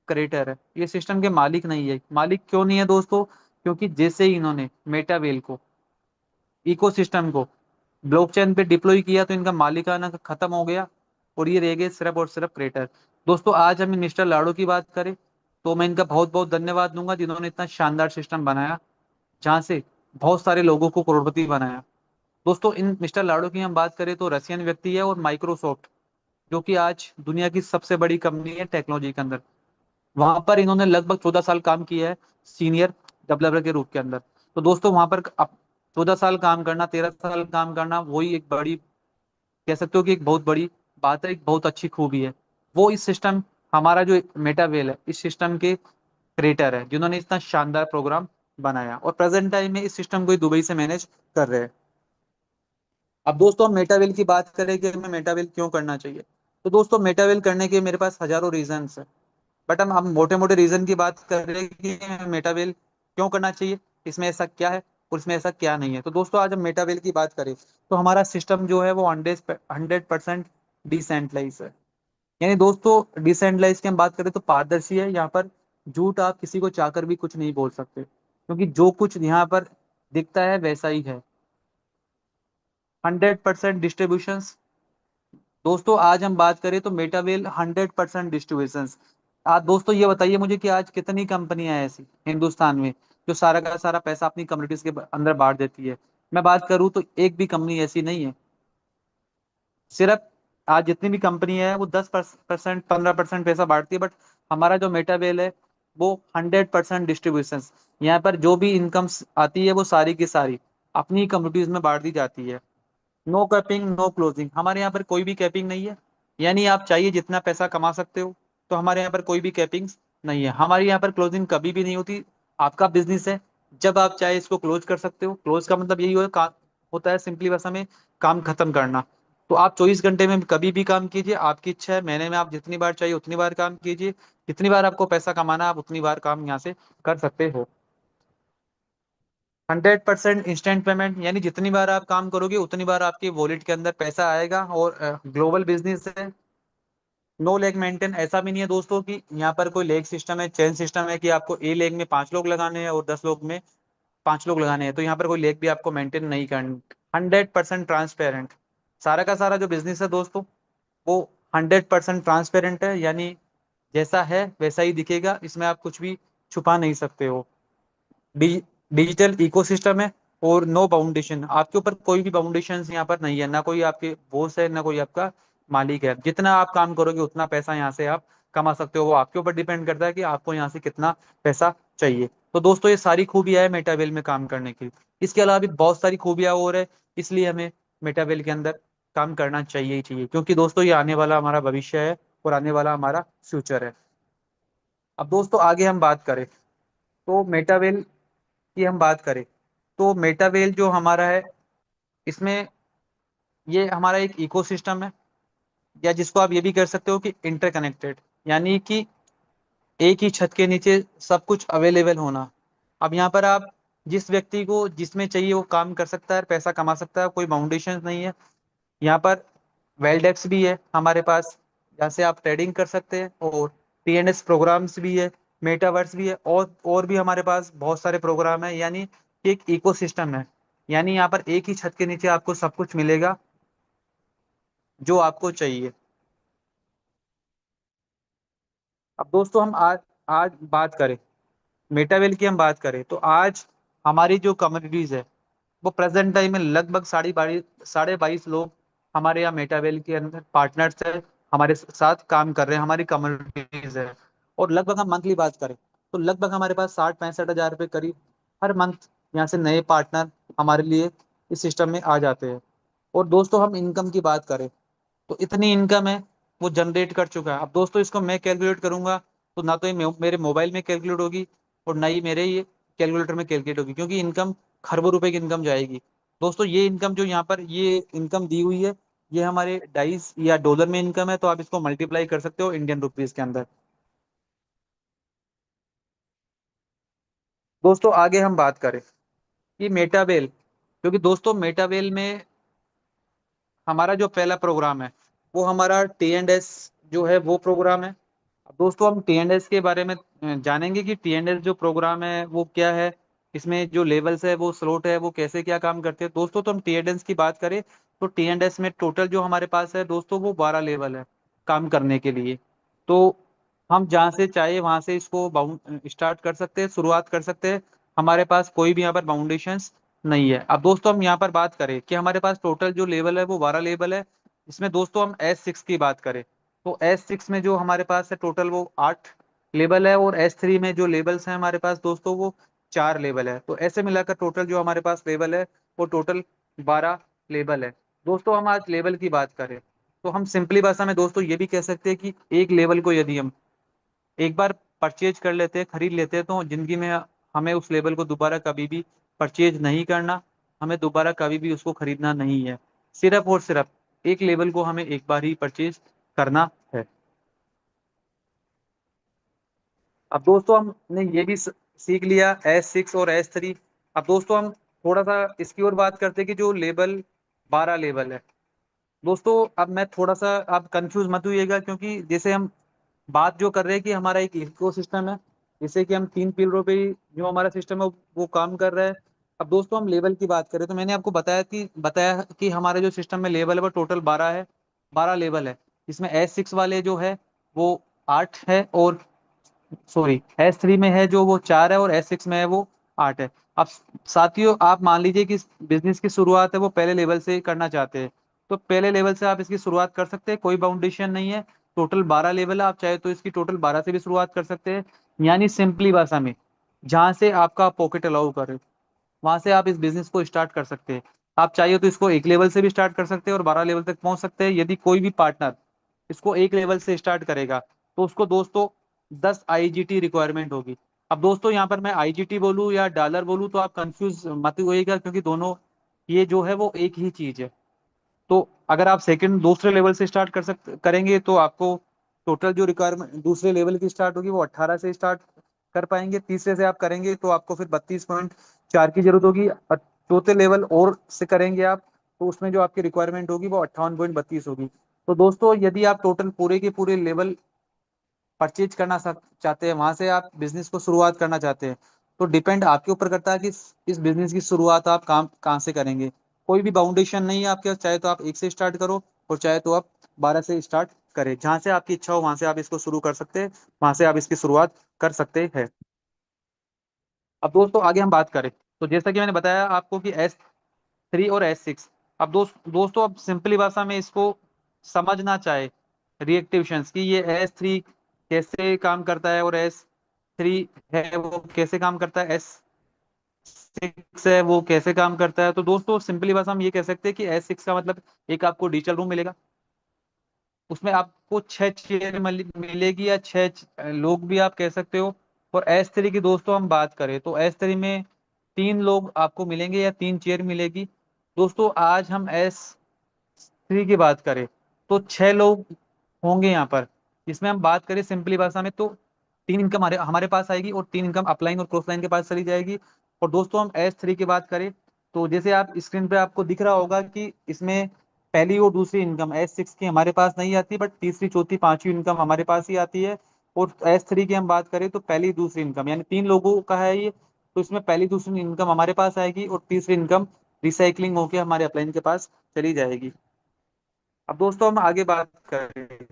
क्रिएटर है, ये सिस्टम के मालिक नहीं है। मालिक क्यों नहीं है दोस्तों? क्योंकि जैसे ही इन्होंने मेटावेल को, इकोसिस्टम को ब्लॉकचेन पे डिप्लॉय किया तो इनका मालिकाना खत्म हो गया और ये रह गए सिर्फ और सिर्फ क्रिएटर। दोस्तों आज हम मिस्टर लाडो की बात करें तो मैं इनका बहुत बहुत धन्यवाद दूंगा जिन्होंने इतना शानदार सिस्टम बनाया जहाँ से बहुत सारे लोगों को करोड़पति बनाया। दोस्तों इन मिस्टर लाडो की हम बात करें तो रशियन व्यक्ति है, और माइक्रोसॉफ्ट जो कि आज दुनिया की सबसे बड़ी कंपनी है टेक्नोलॉजी के अंदर, वहां पर इन्होंने लगभग 14 साल काम किया है सीनियर डेवलपर के रूप के अंदर। तो दोस्तों वहां पर 14 साल काम करना, 13 साल काम करना, वही एक बड़ी, कह सकते हो कि एक बहुत बड़ी बात है, एक बहुत अच्छी खूबी है। वो इस सिस्टम, हमारा जो मेटावेल है इस सिस्टम के क्रिएटर है जिन्होंने इतना शानदार प्रोग्राम बनाया, और प्रेजेंट टाइम में इस सिस्टम को दुबई से मैनेज कर रहे हैं। अब दोस्तों हम मेटावेल की बात करें कि हमें मेटावेल क्यों करना चाहिए, तो दोस्तों मेटावेल करने के मेरे पास हजारों रीजन है। बट हम मोटे मोटे रीजन की बात कर रहे हैं कि मेटावेल क्यों करना चाहिए, इसमें ऐसा क्या है और इसमें ऐसा क्या नहीं है। तो दोस्तों आज हम मेटावेल की बात करें तो हमारा सिस्टम जो है वो 100% डिसेंट्रलाइज है। यानी दोस्तों डिसेंट्रलाइज की हम बात करें तो पारदर्शी है। यहाँ पर झूठ आप किसी को चाहकर भी कुछ नहीं बोल सकते, क्योंकि जो कुछ यहाँ पर दिखता है वैसा ही है। 100% डिस्ट्रीब्यूशन। दोस्तों आज हम बात करें तो मेटावेल 100% डिस्ट्रीब्यूशन। आज दोस्तों ये बताइए मुझे कि आज कितनी कंपनियां हैं ऐसी हिंदुस्तान में जो सारा का सारा पैसा अपनी कम्युनिटीज के अंदर बांट देती है? मैं बात करूं तो एक भी कंपनी ऐसी नहीं है। सिर्फ आज जितनी भी कंपनी है वो 10%, 15% पैसा बांटती है। बट हमारा जो मेटावेल है वो 100% डिस्ट्रीब्यूशन। यहाँ पर जो भी इनकम आती है वो सारी की सारी अपनी कम्युनिटीज में बांट दी जाती है। नो कैपिंग नो क्लोजिंग, हमारे यहाँ पर कोई भी कैपिंग नहीं है। यानी आप चाहिए जितना पैसा कमा सकते हो, तो हमारे यहाँ पर कोई भी कैपिंग नहीं है। हमारे यहाँ पर क्लोजिंग कभी भी नहीं होती। आपका बिजनेस है, जब आप चाहे इसको क्लोज कर सकते हो। क्लोज का मतलब यही होता है सिंपली भाषा में, काम खत्म करना। तो आप 24 घंटे में कभी भी काम कीजिए, आपकी इच्छा है। महीने में आप जितनी बार चाहिए उतनी बार काम कीजिए, जितनी बार आपको पैसा कमाना है आप उतनी बार काम यहाँ से कर सकते हो। 100% इंस्टेंट पेमेंट, यानी जितनी बार आप काम करोगे उतनी बार आपके वॉलेट के अंदर पैसा आएगा। और ग्लोबल बिजनेस है, नो लेग मेंटेन। ऐसा भी नहीं है दोस्तों कि यहाँ पर कोई लेग सिस्टम है, चेन सिस्टम है कि आपको ए लेग में 5 लोग लगाने हैं और 10 लोग में 5 लोग लगाने हैं। तो यहाँ पर कोई लेग भी आपको मेंटेन नहीं करनी। 100% ट्रांसपेरेंट। सारा का सारा जो बिजनेस है दोस्तों, वो 100% ट्रांसपेरेंट है, यानी जैसा है वैसा ही दिखेगा, इसमें आप कुछ भी छुपा नहीं सकते हो। डिजिटल इकोसिस्टम है और नो बाउंडेशन। आपके ऊपर कोई भी बाउंडेशन यहाँ पर नहीं है, ना कोई आपके बॉस है ना कोई आपका मालिक है। जितना आप काम करोगे उतना पैसा यहाँ से आप कमा सकते हो। वो आपके ऊपर डिपेंड करता है कि आपको यहाँ से कितना पैसा चाहिए। तो दोस्तों ये सारी खूबियां है मेटावेल में काम करने की। इसके अलावा भी बहुत सारी खूबियां और है, इसलिए हमें मेटावेल के अंदर काम करना चाहिए ही चाहिए, क्योंकि दोस्तों ये आने वाला हमारा भविष्य है और आने वाला हमारा फ्यूचर है। अब दोस्तों आगे हम बात करें, तो मेटावेल की हम बात करें, तो मेटावेल जो हमारा है, इसमें ये हमारा एक इकोसिस्टम है, या जिसको आप ये भी कर सकते हो कि इंटरकनेक्टेड, यानी कि एक ही छत के नीचे सब कुछ अवेलेबल होना। अब यहाँ पर आप जिस व्यक्ति को जिसमें चाहिए वो काम कर सकता है, पैसा कमा सकता है, कोई बाउंडेशन नहीं है। यहाँ पर वेल्डेक्स भी है हमारे पास, जहाँ से आप ट्रेडिंग कर सकते हैं, और टीएनएस प्रोग्राम्स भी है, मेटावर्स भी है, और भी हमारे पास बहुत सारे प्रोग्राम है। यानी एक इकोसिस्टम है, यानी यहाँ पर एक ही छत के नीचे आपको सब कुछ मिलेगा जो आपको चाहिए। अब दोस्तों हम आज आज बात करें, मेटावेल की हम बात करें, तो आज हमारी जो कम्युनिटीज है वो प्रेजेंट टाइम में लगभग 22.5 लोग हमारे यहाँ मेटावेल के अंदर पार्टनर्स है, हमारे साथ काम कर रहे हैं, हमारी कम्युनिटीज है। और लगभग हम मंथली बात करें तो लगभग हमारे पास 60-65 हज़ार रुपये करीब हर मंथ यहाँ से नए पार्टनर हमारे लिए इस सिस्टम में आ जाते हैं। और दोस्तों हम इनकम की बात करें तो इतनी इनकम है वो जनरेट कर चुका है। अब दोस्तों इसको मैं कैलकुलेट करूंगा तो ना तो ये मेरे मोबाइल में कैलकुलेट होगी और ना ही मेरे ये कैलकुलेटर में कैलकुलेट होगी, क्योंकि इनकम खरबों रुपए की इनकम जाएगी। दोस्तों ये इनकम जो यहाँ पर ये इनकम दी हुई है, ये हमारे डाइस या डॉलर में इनकम है, तो आप इसको मल्टीप्लाई कर सकते हो इंडियन रुपीज के अंदर। दोस्तों आगे हम बात करें कि मेटावेल, क्योंकि दोस्तों मेटावेल में हमारा जो पहला प्रोग्राम है वो हमारा टी एंड एस जो है वो प्रोग्राम है। अब दोस्तों हम टी एंड एस के बारे में जानेंगे कि टी एंड एस जो प्रोग्राम है वो क्या है, इसमें जो लेवल्स है वो स्लोट है वो कैसे क्या काम करते हैं। दोस्तों तो हम टी एंड एस की बात करें तो टी एंड एस में टोटल जो हमारे पास है दोस्तों वो 12 लेवल है काम करने के लिए। तो हम जहाँ से चाहे वहां से इसको बाउंड स्टार्ट कर सकते हैं, शुरुआत कर सकते हैं। हमारे पास कोई भी यहाँ पर बाउंडेशंस नहीं है। अब दोस्तों हम यहाँ पर बात करें कि हमारे पास टोटल जो लेवल है वो 12 लेवल है। इसमें दोस्तों हम S6 की बात करें तो S6 में जो हमारे पास है टोटल वो 8 लेवल है, और S3 में जो लेवल्स हैं हमारे पास दोस्तों वो 4 लेवल है। तो ऐसे मिलाकर टोटल जो हमारे पास लेवल है वो टोटल 12 लेवल है। दोस्तों हम आज लेवल की बात करें तो हम सिंपली भाषा में दोस्तों ये भी कह सकते हैं कि एक लेवल को यदि हम एक बार परचेज कर लेते हैं, खरीद लेते हैं, तो जिंदगी में हमें उस लेवल को दोबारा कभी भी परचेज नहीं करना, हमें दोबारा कभी भी उसको खरीदना नहीं है। सिर्फ और सिर्फ एक लेवल को हमें एक बार ही परचेज करना है। अब दोस्तों हमने ये भी सीख लिया S6 और S3। अब दोस्तों हम थोड़ा सा इसकी और बात करते हैं कि जो लेवल 12 लेवल है दोस्तों। अब मैं थोड़ा सा, आप कंफ्यूज मत होइएगा, क्योंकि जैसे हम बात जो कर रहे हैं कि हमारा एक इको सिस्टम है, जैसे कि हम 3 पिलरों पे ही जो हमारा सिस्टम है वो काम कर रहा है। अब दोस्तों हम लेवल की बात करें तो मैंने आपको बताया कि हमारे जो सिस्टम में लेवल है वो टोटल 12 है, 12 लेवल है। इसमें S6 वाले जो है वो 8 है, और सॉरी S3 में है जो वो 4 है, और S6 में है वो 8 है। अब साथियों आप मान लीजिए कि बिजनेस की शुरुआत है वो पहले लेवल से करना चाहते हैं, तो पहले लेवल से आप इसकी शुरुआत कर सकते हैं, कोई बाउंडेशन नहीं है। टोटल 12 लेवल है, आप चाहे तो इसकी टोटल 12 से भी शुरुआत कर सकते हैं। यानी सिंपली भाषा में जहां से आपका पॉकेट अलाउ करे वहां से आप इस बिजनेस को स्टार्ट कर सकते हैं। आप चाहिए तो इसको एक लेवल से भी स्टार्ट कर सकते हैं और 12 लेवल तक पहुंच सकते हैं। यदि कोई भी पार्टनर इसको एक लेवल से स्टार्ट करेगा तो उसको दोस्तों 10 IGT रिक्वायरमेंट होगी। अब दोस्तों यहाँ पर मैं आईजीटी बोलूँ या डॉलर बोलूँ तो आप कंफ्यूज मत होइएगा, क्योंकि दोनों ये जो है वो एक ही चीज है। तो अगर आप सेकंड दूसरे लेवल से स्टार्ट करेंगे तो आपको टोटल जो रिक्वायरमेंट दूसरे लेवल की स्टार्ट होगी वो 18 से स्टार्ट कर पाएंगे। तीसरे से आप करेंगे तो आपको फिर 32.4 की जरूरत होगी, और चौथे लेवल और से करेंगे आप तो उसमें जो आपकी रिक्वायरमेंट होगी वो 58.32 होगी। तो दोस्तों यदि आप टोटल पूरे के पूरे लेवल परचेज करना चाहते हैं, वहां से आप बिजनेस को शुरुआत करना चाहते हैं, तो डिपेंड आपके ऊपर करता है कि इस बिजनेस की शुरुआत आप काम कहाँ से करेंगे। कोई भी बाउंडेशन नहीं है आपके पास, चाहे तो आप एक से स्टार्ट करो और चाहे तो आप 12 से स्टार्ट करें। जहां से आपकी इच्छा हो वहां से आप इसको शुरू कर सकते हैं, वहां से आप इसकी शुरुआत कर सकते हैं। अब दोस्तों आगे हम बात करें तो जैसा कि मैंने बताया आपको कि S3 और S6। अब दोस्तों अब सिंपली भाषा में इसको समझना चाहे रिएक्टिवेशंस कि ये S3 कैसे काम करता है और S3 है वो कैसे काम करता है, S6 है वो कैसे काम करता है। तो दोस्तों सिंपली भाषा हम ये कह सकते हैं कि S6 का मतलब एक आपको डिजिटल रूम मिलेगा, उसमें आपको 6 चेयर मिलेगी या लोग भी आप कह सकते हो। और S3 की दोस्तों हम बात करें तो S3 में 3 लोग आपको मिलेंगे या 3 चेयर मिलेगी। दोस्तों आज हम S3 की बात करें तो 6 लोग होंगे यहाँ पर। इसमें हम बात करें सिंपली भाषा में तो 3 इनकम हमारे हमारे पास आएगी और 3 इनकम अपलाइन और क्रॉस लाइन के पास चली जाएगी। और दोस्तों हम S3 की बात करें तो जैसे आप स्क्रीन पे आपको दिख रहा होगा कि इसमें पहली और दूसरी इनकम S6 की हमारे पास नहीं आती, बट तीसरी चौथी पांचवी इनकम हमारे पास ही आती है। और S3 की हम बात करें तो पहली दूसरी इनकम यानी 3 लोगों का है ये, तो इसमें पहली दूसरी इनकम हमारे पास आएगी और तीसरी इनकम रिसाइकलिंग होकर हमारे अपलाइन के पास चली जाएगी। अब दोस्तों हम आगे बात करें,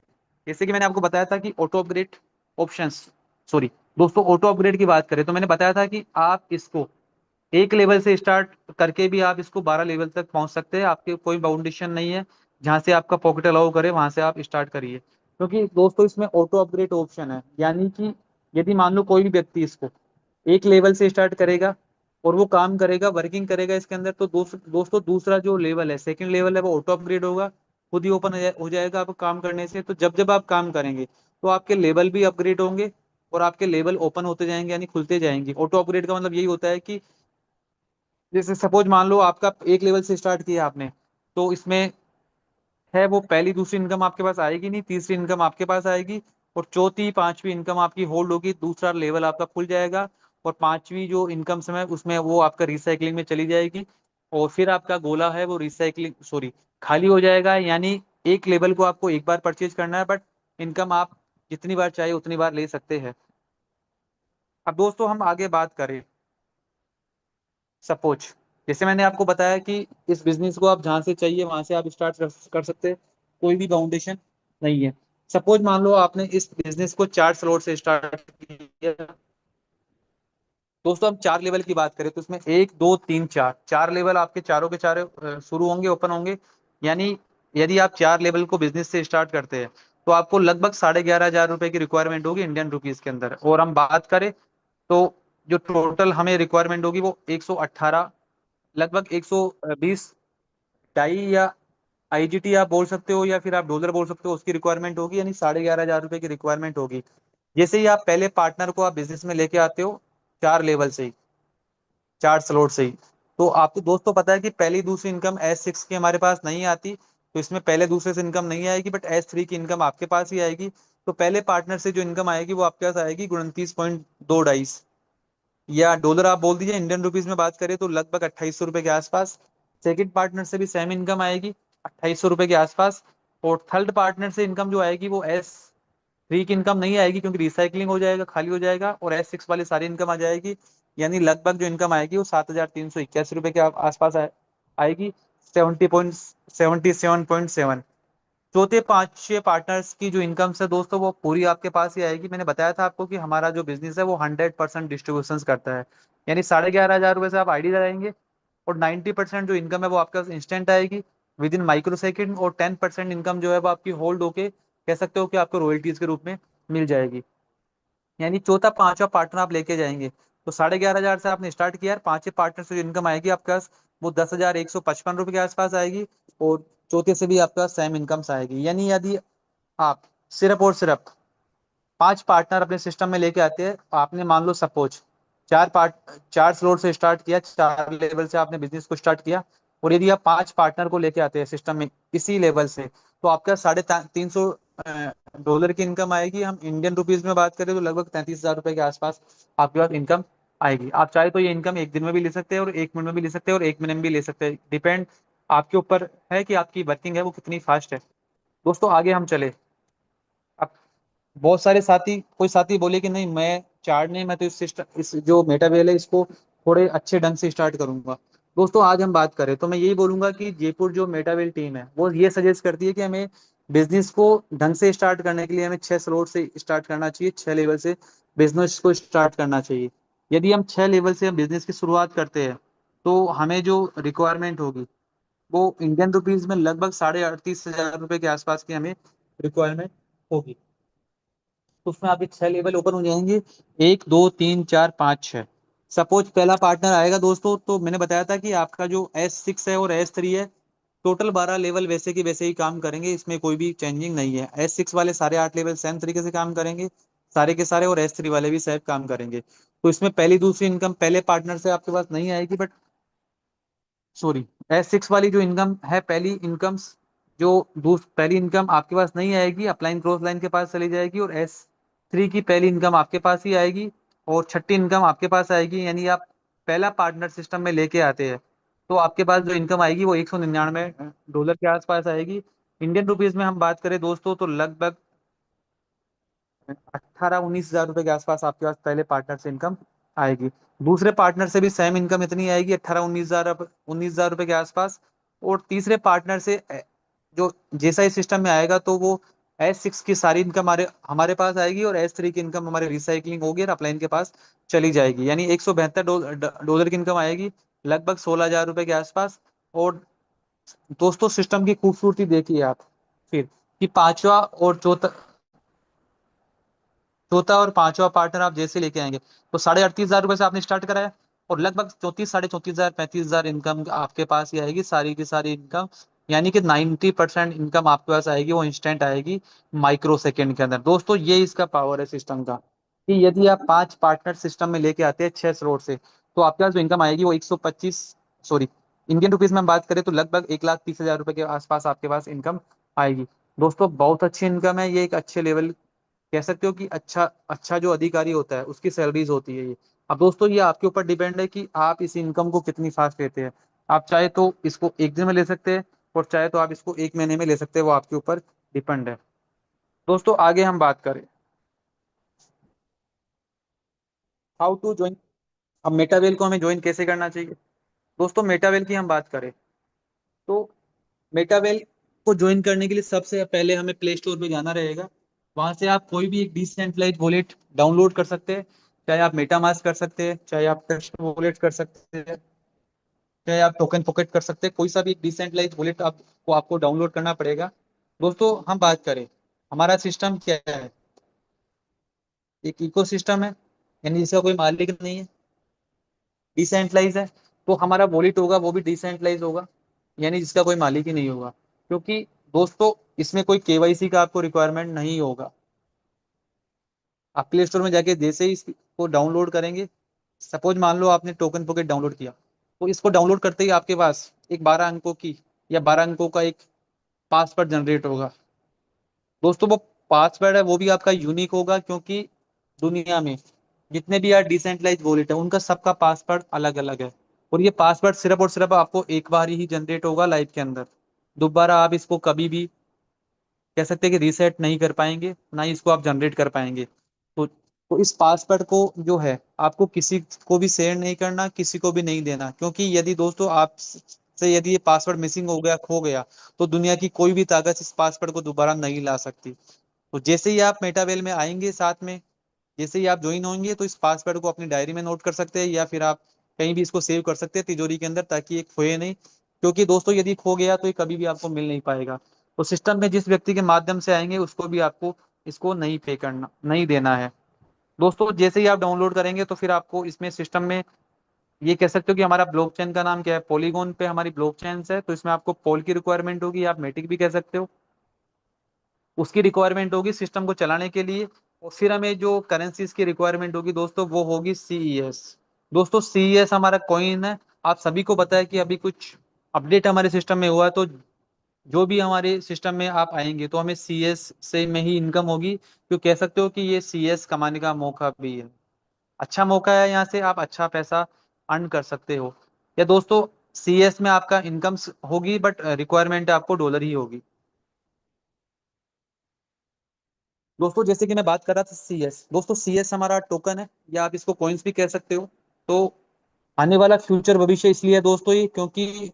जैसे कि मैंने आपको बताया था कि ऑटो अपग्रेड ऑप्शंस, सॉरी दोस्तों ऑटो अपग्रेड की बात करें तो मैंने बताया था कि आप इसको एक लेवल से स्टार्ट करके भी आप इसको 12 लेवल तक पहुंच सकते हैं, आपके कोई बाउंडेशन नहीं है। जहां से आपका पॉकेट अलाउ करे वहां से आप स्टार्ट करिए, क्योंकि दोस्तों इसमें ऑटो अपग्रेड ऑप्शन है। यानी कि यदि मान लो कोई भी व्यक्ति इसको एक लेवल से स्टार्ट करेगा और वो काम करेगा वर्किंग करेगा इसके अंदर, तो दोस्तों दूसरा जो लेवल है सेकंड लेवल है वो ऑटो अपग्रेड होगा, खुद ही ओपन हो जाएगा आप काम करने से। तो जब जब आप काम करेंगे तो आपके लेवल भी अपग्रेड होंगे और आपके लेवल ओपन होते जाएंगे यानी खुलते जाएंगे। ऑटो अपग्रेड का मतलब यही होता है कि जैसे सपोज मान लो आपका एक लेवल से स्टार्ट किया आपने, तो इसमें है वो पहली दूसरी इनकम आपके पास आएगी नहीं, तीसरी इनकम आपके पास आएगी और चौथी पांचवी इनकम आपकी होल्ड होगी, दूसरा लेवल आपका खुल जाएगा और पांचवी जो इनकम समय उसमें वो आपका रिसाइकलिंग में चली जाएगी और फिर आपका गोला है वो रिसाइकलिंग सॉरी खाली हो जाएगा। यानी एक लेवल को आपको एक बार परचेज करना है, बट इनकम आप जितनी बार चाहे उतनी बार ले सकते हैं। अब दोस्तों हम आगे बात करें, सपोज जैसे मैंने आपको बताया कि इस बिजनेस को आप जहां से चाहिए वहां से आप स्टार्ट कर सकते हैं, कोई भी बाउंडेशन नहीं है। सपोज मान लो आपने इस बिजनेस को 4 स्लॉट से स्टार्ट किया। दोस्तों हम 4 लेवल की बात करें तो इसमें 1 2 3 4 4 लेवल आपके चारों के चारों शुरू होंगे ओपन होंगे। यानी यदि आप 4 लेवल को बिजनेस से स्टार्ट करते हैं तो आपको लगभग 11,500 रुपए की रिक्वायरमेंट होगी इंडियन रुपीज के अंदर। और हम बात करें तो जो टोटल हमें रिक्वायरमेंट होगी वो 118 लगभग 120 टाई या आईजीटी आप बोल सकते हो या फिर आप डॉलर बोल सकते हो, उसकी रिक्वायरमेंट होगी यानी 11,500 रुपए की रिक्वायरमेंट होगी। जैसे ही आप पहले पार्टनर को आप बिजनेस में लेके आते हो 4 लेवल से ही 4 स्लॉट से ही, तो आपको दोस्तों पता है कि पहली दूसरी इनकम S6 की हमारे पास नहीं आती, तो इसमें पहले दूसरे से इनकम नहीं आएगी, बट S3 की इनकम आपके पास ही आएगी। तो पहले पार्टनर से जो इनकम आएगी वो आपके पास आएगी 29.2 या डॉलर आप बोल दीजिए, इंडियन रुपीज में बात करें तो लगभग 2,800 रुपए के आसपास। सेकंड पार्टनर से भी सेम इनकम आएगी 2,800 रुपए के आसपास। और थर्ड पार्टनर से इनकम जो आएगी वो S3 की इनकम नहीं आएगी क्योंकि रिसाइकलिंग हो जाएगा खाली हो जाएगा और S6 वाली सारी इनकम आ जाएगी। यानी लगभग जो इनकम आएगी वो 7,381 रुपए के आसपास आएगी, 77.7। चौथे पांचवे पार्टनर्स की जो इनकम है दोस्तों वो पूरी आपके पास ही आएगी। मैंने बताया था आपको कि हमारा जो बिजनेस है वो 100% डिस्ट्रीब्यूशन करता है, यानी 11,500 रुपए से आप आईडी लगाएंगे और 90% जो इनकम है वो आपके पास इंस्टेंट आएगी विद इन माइक्रो सेकेंड, और 10% इनकम जो है वो आपकी होल्ड होके कह सकते हो कि आपको रॉयल्टीज के रूप में मिल जाएगी। यानी चौथा पांचवा पार्टनर आप लेके जाएंगे तो 11,500 से आपने स्टार्ट किया है, पांचवें पार्टनर से जो इनकम आएगी आपके पास वो 10,155 रुपए के आसपास आएगी और चौथे से भी आपका सेम इनकम आएगी। यानी यदि आप सिर्फ और सिर्फ 5 पार्टनर अपने सिस्टम में लेके आते हैं। आपने मान लो सपोज 4 स्लोट से स्टार्ट किया, 4 लेवल से आपने बिजनेस को स्टार्ट किया, और यदि आप 5 पार्टनर को लेके आते हैं सिस्टम में इसी लेवल से, तो आपका 350 डॉलर की इनकम आएगी। हम इंडियन रुपीज में बात करें तो लगभग 33,000 रुपए के आसपास आपके पास इनकम आएगी। आप चाहे तो ये इनकम एक दिन में भी ले सकते हैं, और 1 मिनट में भी ले सकते हैं, और 1 महीने में भी ले सकते हैं। डिपेंड आपके ऊपर है कि आपकी वर्किंग है वो कितनी फास्ट है। दोस्तों आगे हम चले। अब बहुत सारे साथी, कोई साथी बोले कि नहीं मैं चार्ट नहीं, मैं तो इस सिस्टम, इस जो मेटावेल है इसको थोड़े अच्छे ढंग से स्टार्ट करूंगा। दोस्तों आज हम बात करें तो मैं यही बोलूंगा कि जयपुर जो मेटावेल टीम है वो ये सजेस्ट करती है कि हमें बिजनेस को ढंग से स्टार्ट करने के लिए हमें 6 स्लॉट से स्टार्ट करना चाहिए, 6 लेवल से बिजनेस को स्टार्ट करना चाहिए। यदि हम 6 लेवल से हम बिजनेस की शुरुआत करते हैं तो हमें जो रिक्वायरमेंट होगी वो इंडियन रुपीज में लगभग 38,500 रुपए के आसपास की हमें रिक्वायरमेंट होगी। तो उसमें आपके 6 लेवल ओपन हो जाएंगे, 1 2 3 4 5 6। सपोज पहला पार्टनर आएगा दोस्तों, तो मैंने बताया था कि आपका जो S6 है और S3 है, टोटल 12 लेवल वैसे की वैसे ही काम करेंगे, इसमें कोई भी चेंजिंग नहीं है। S6 वाले सारे 8 लेवल सेम तरीके से काम करेंगे सारे के सारे, और S3 वाले भी सेम काम करेंगे। तो इसमें पहली दूसरी इनकम पहले पार्टनर से आपके पास नहीं आएगी, बट सॉरी, S6 वाली जो इनकम है, पहली इनकम जो पहली इनकम आपके पास नहीं आएगी, अपलाइन क्रॉस लाइन के पास चली जाएगी, और S3 की पहली इनकम आपके पास ही आएगी, और छठी इनकम आपके पास आएगी। यानी आप पहला पार्टनर सिस्टम में लेके आते हैं तो आपके पास जो इनकम आएगी वो 199 डॉलर के आसपास आएगी। इंडियन रुपीज में हम बात करें दोस्तों तो लगभग 18 19 हजार रुपए के आसपास आपके पास पहले पार्टनर से इनकम आएगी। दूसरे पार्टनर से भी सेम इनकम इतनी आएगी, 18 19 हजार रुपए के आसपास। और तीसरे पार्टनर से जो जैसा ही सिस्टम में आएगा तो वो S6 की सारी इनकम हमारे हमारे पास आएगी, और S3 की इनकम हमारे रिसाइकलिंग होगी और अपलाइन के पास चली जाएगी। यानी 172 डॉलर की इनकम आएगी, लगभग 16 हजार रुपए के आसपास। और दोस्तों सिस्टम की खूबसूरती देखिए आप फिर, कि पांचवा और चौथा और पांचवा पार्टनर आप जैसे लेके आएंगे तो 38,500 रुपए से आपने स्टार्ट करा है, और लगभग 34 साढ़े 34 हजार 35 हजार इनकम आपके पास ही आएगी, सारी की सारी इनकम। यानी कि 90% इनकम आपके पास आएगी वो इंस्टेंट आएगी, माइक्रो सेकेंड के अंदर। दोस्तों ये इसका पावर है सिस्टम का, कि यदि आप 5 पार्टनर सिस्टम में लेके आते हैं 6 स्लॉट से, तो आपके पास जो इनकम आएगी वो 125, सॉरी, इंडियन रुपीज में हम बात करें तो लगभग 1,30,000 रुपए के आसपास आपके पास इनकम आएगी। दोस्तों बहुत अच्छी इनकम है ये, एक अच्छे लेवल कह सकते हो कि अच्छा अच्छा जो अधिकारी होता है उसकी सैलरीज होती है ये। अब दोस्तों ये आपके ऊपर डिपेंड है कि आप इस इनकम को कितनी फास्ट लेते हैं। आप चाहे तो इसको एक दिन में ले सकते हैं, और चाहे तो आप इसको 1 महीने में ले सकते हैं, वो आपके ऊपर डिपेंड है। दोस्तों आगे हम बात करें हाउ टू ज्वाइन। अब मेटावेल को हमें ज्वाइन कैसे करना चाहिए। दोस्तों मेटावेल की हम बात करें तो मेटावेल को ज्वाइन करने के लिए सबसे पहले हमें प्ले स्टोर पे जाना रहेगा। वहां से आप कोई भी एक डिसेंट्रलाइज वॉलेट डाउनलोड कर सकते हैं। चाहे आप मेटामास्क कर सकते हैं, चाहे आप ट्रस्ट वॉलेट कर सकते हैं, चाहे आप टोकन पॉकेट कर सकते हैं। कोई सा भी डिसेंट्रलाइज वॉलेट आपको डाउनलोड करना पड़ेगा। दोस्तों हम बात करें हमारा सिस्टम क्या है, एक इको सिस्टम है, यानी जिसका कोई मालिक नहीं है, डिसेंट्रलाइज है। तो हमारा वॉलेट होगा वो भी डिसेंट्रलाइज होगा, यानी जिसका कोई मालिक ही नहीं होगा। क्योंकि दोस्तों इसमें कोई केवाईसी का आपको रिक्वायरमेंट नहीं होगा। आप प्ले स्टोर में जाके जैसे ही इसको डाउनलोड करेंगे, सपोज मान लो आपने टोकन पॉकेट डाउनलोड किया, तो इसको डाउनलोड करते ही आपके पास एक 12 अंकों की या 12 अंकों का एक पासवर्ड जनरेट होगा। दोस्तों वो पासवर्ड है वो भी आपका यूनिक होगा, क्योंकि दुनिया में जितने भी यार डिसेंट्रलाइज वॉलेट है उनका सबका पासवर्ड अलग अलग है। और ये पासवर्ड सिर्फ और सिर्फ आपको एक बार ही जनरेट होगा लाइफ के अंदर। दोबारा आप इसको कभी भी कह सकते हैं कि रीसेट नहीं कर पाएंगे, ना ही इसको आप जनरेट कर पाएंगे। तो इस पासवर्ड को जो है आपको किसी को भी शेयर नहीं करना, किसी को भी नहीं देना। क्योंकि यदि दोस्तों आप से यदि ये पासवर्ड मिसिंग हो गया, खो गया, तो दुनिया की कोई भी ताकत इस पासवर्ड को दोबारा नहीं ला सकती। तो जैसे ही आप मेटावेल में आएंगे साथ में, जैसे ही आप ज्वाइन होंगे, तो इस पासवर्ड को अपनी डायरी में नोट कर सकते हैं, या फिर आप कहीं भी इसको सेव कर सकते हैं तिजोरी के अंदर, ताकि ये खोए नहीं। क्योंकि दोस्तों यदि खो गया तो ये कभी भी आपको मिल नहीं पाएगा। तो सिस्टम में जिस व्यक्ति के माध्यम से आएंगे उसको भी आपको इसको नहीं पे करना, नहीं देना है। दोस्तों जैसे ही आप डाउनलोड करेंगे तो फिर आपको इसमें सिस्टम में ये कह सकते हो कि हमारा ब्लॉकचेन का नाम क्या है, पॉलीगॉन पे हमारी ब्लॉकचेन है। तो इसमें आपको पॉल की रिक्वायरमेंट होगी, आप मेटिक भी कह सकते हो, उसकी रिक्वायरमेंट होगी सिस्टम को चलाने के लिए। और फिर हमें जो करेंसीज की रिक्वायरमेंट होगी दोस्तों वो होगी सीईएस। दोस्तों सीईएस हमारा कॉइन है। आप सभी को पता है कि अभी कुछ अपडेट हमारे सिस्टम में हुआ है, तो जो भी हमारे सिस्टम में आप आएंगे तो हमें सीएस से में ही इनकम होगी। तो कह सकते हो कि ये सीएस कमाने का मौका भी है, अच्छा मौका है, यहाँ से आप अच्छा पैसा अर्न कर सकते हो। या दोस्तों सीएस में आपका इनकम होगी, बट रिक्वायरमेंट आपको डॉलर ही होगी। दोस्तों जैसे कि मैं बात कर रहा था सीएस, दोस्तों सीएस हमारा टोकन है, या आप इसको कॉइन्स भी कह सकते हो। तो आने वाला फ्यूचर भविष्य इसलिए है दोस्तों ये, क्योंकि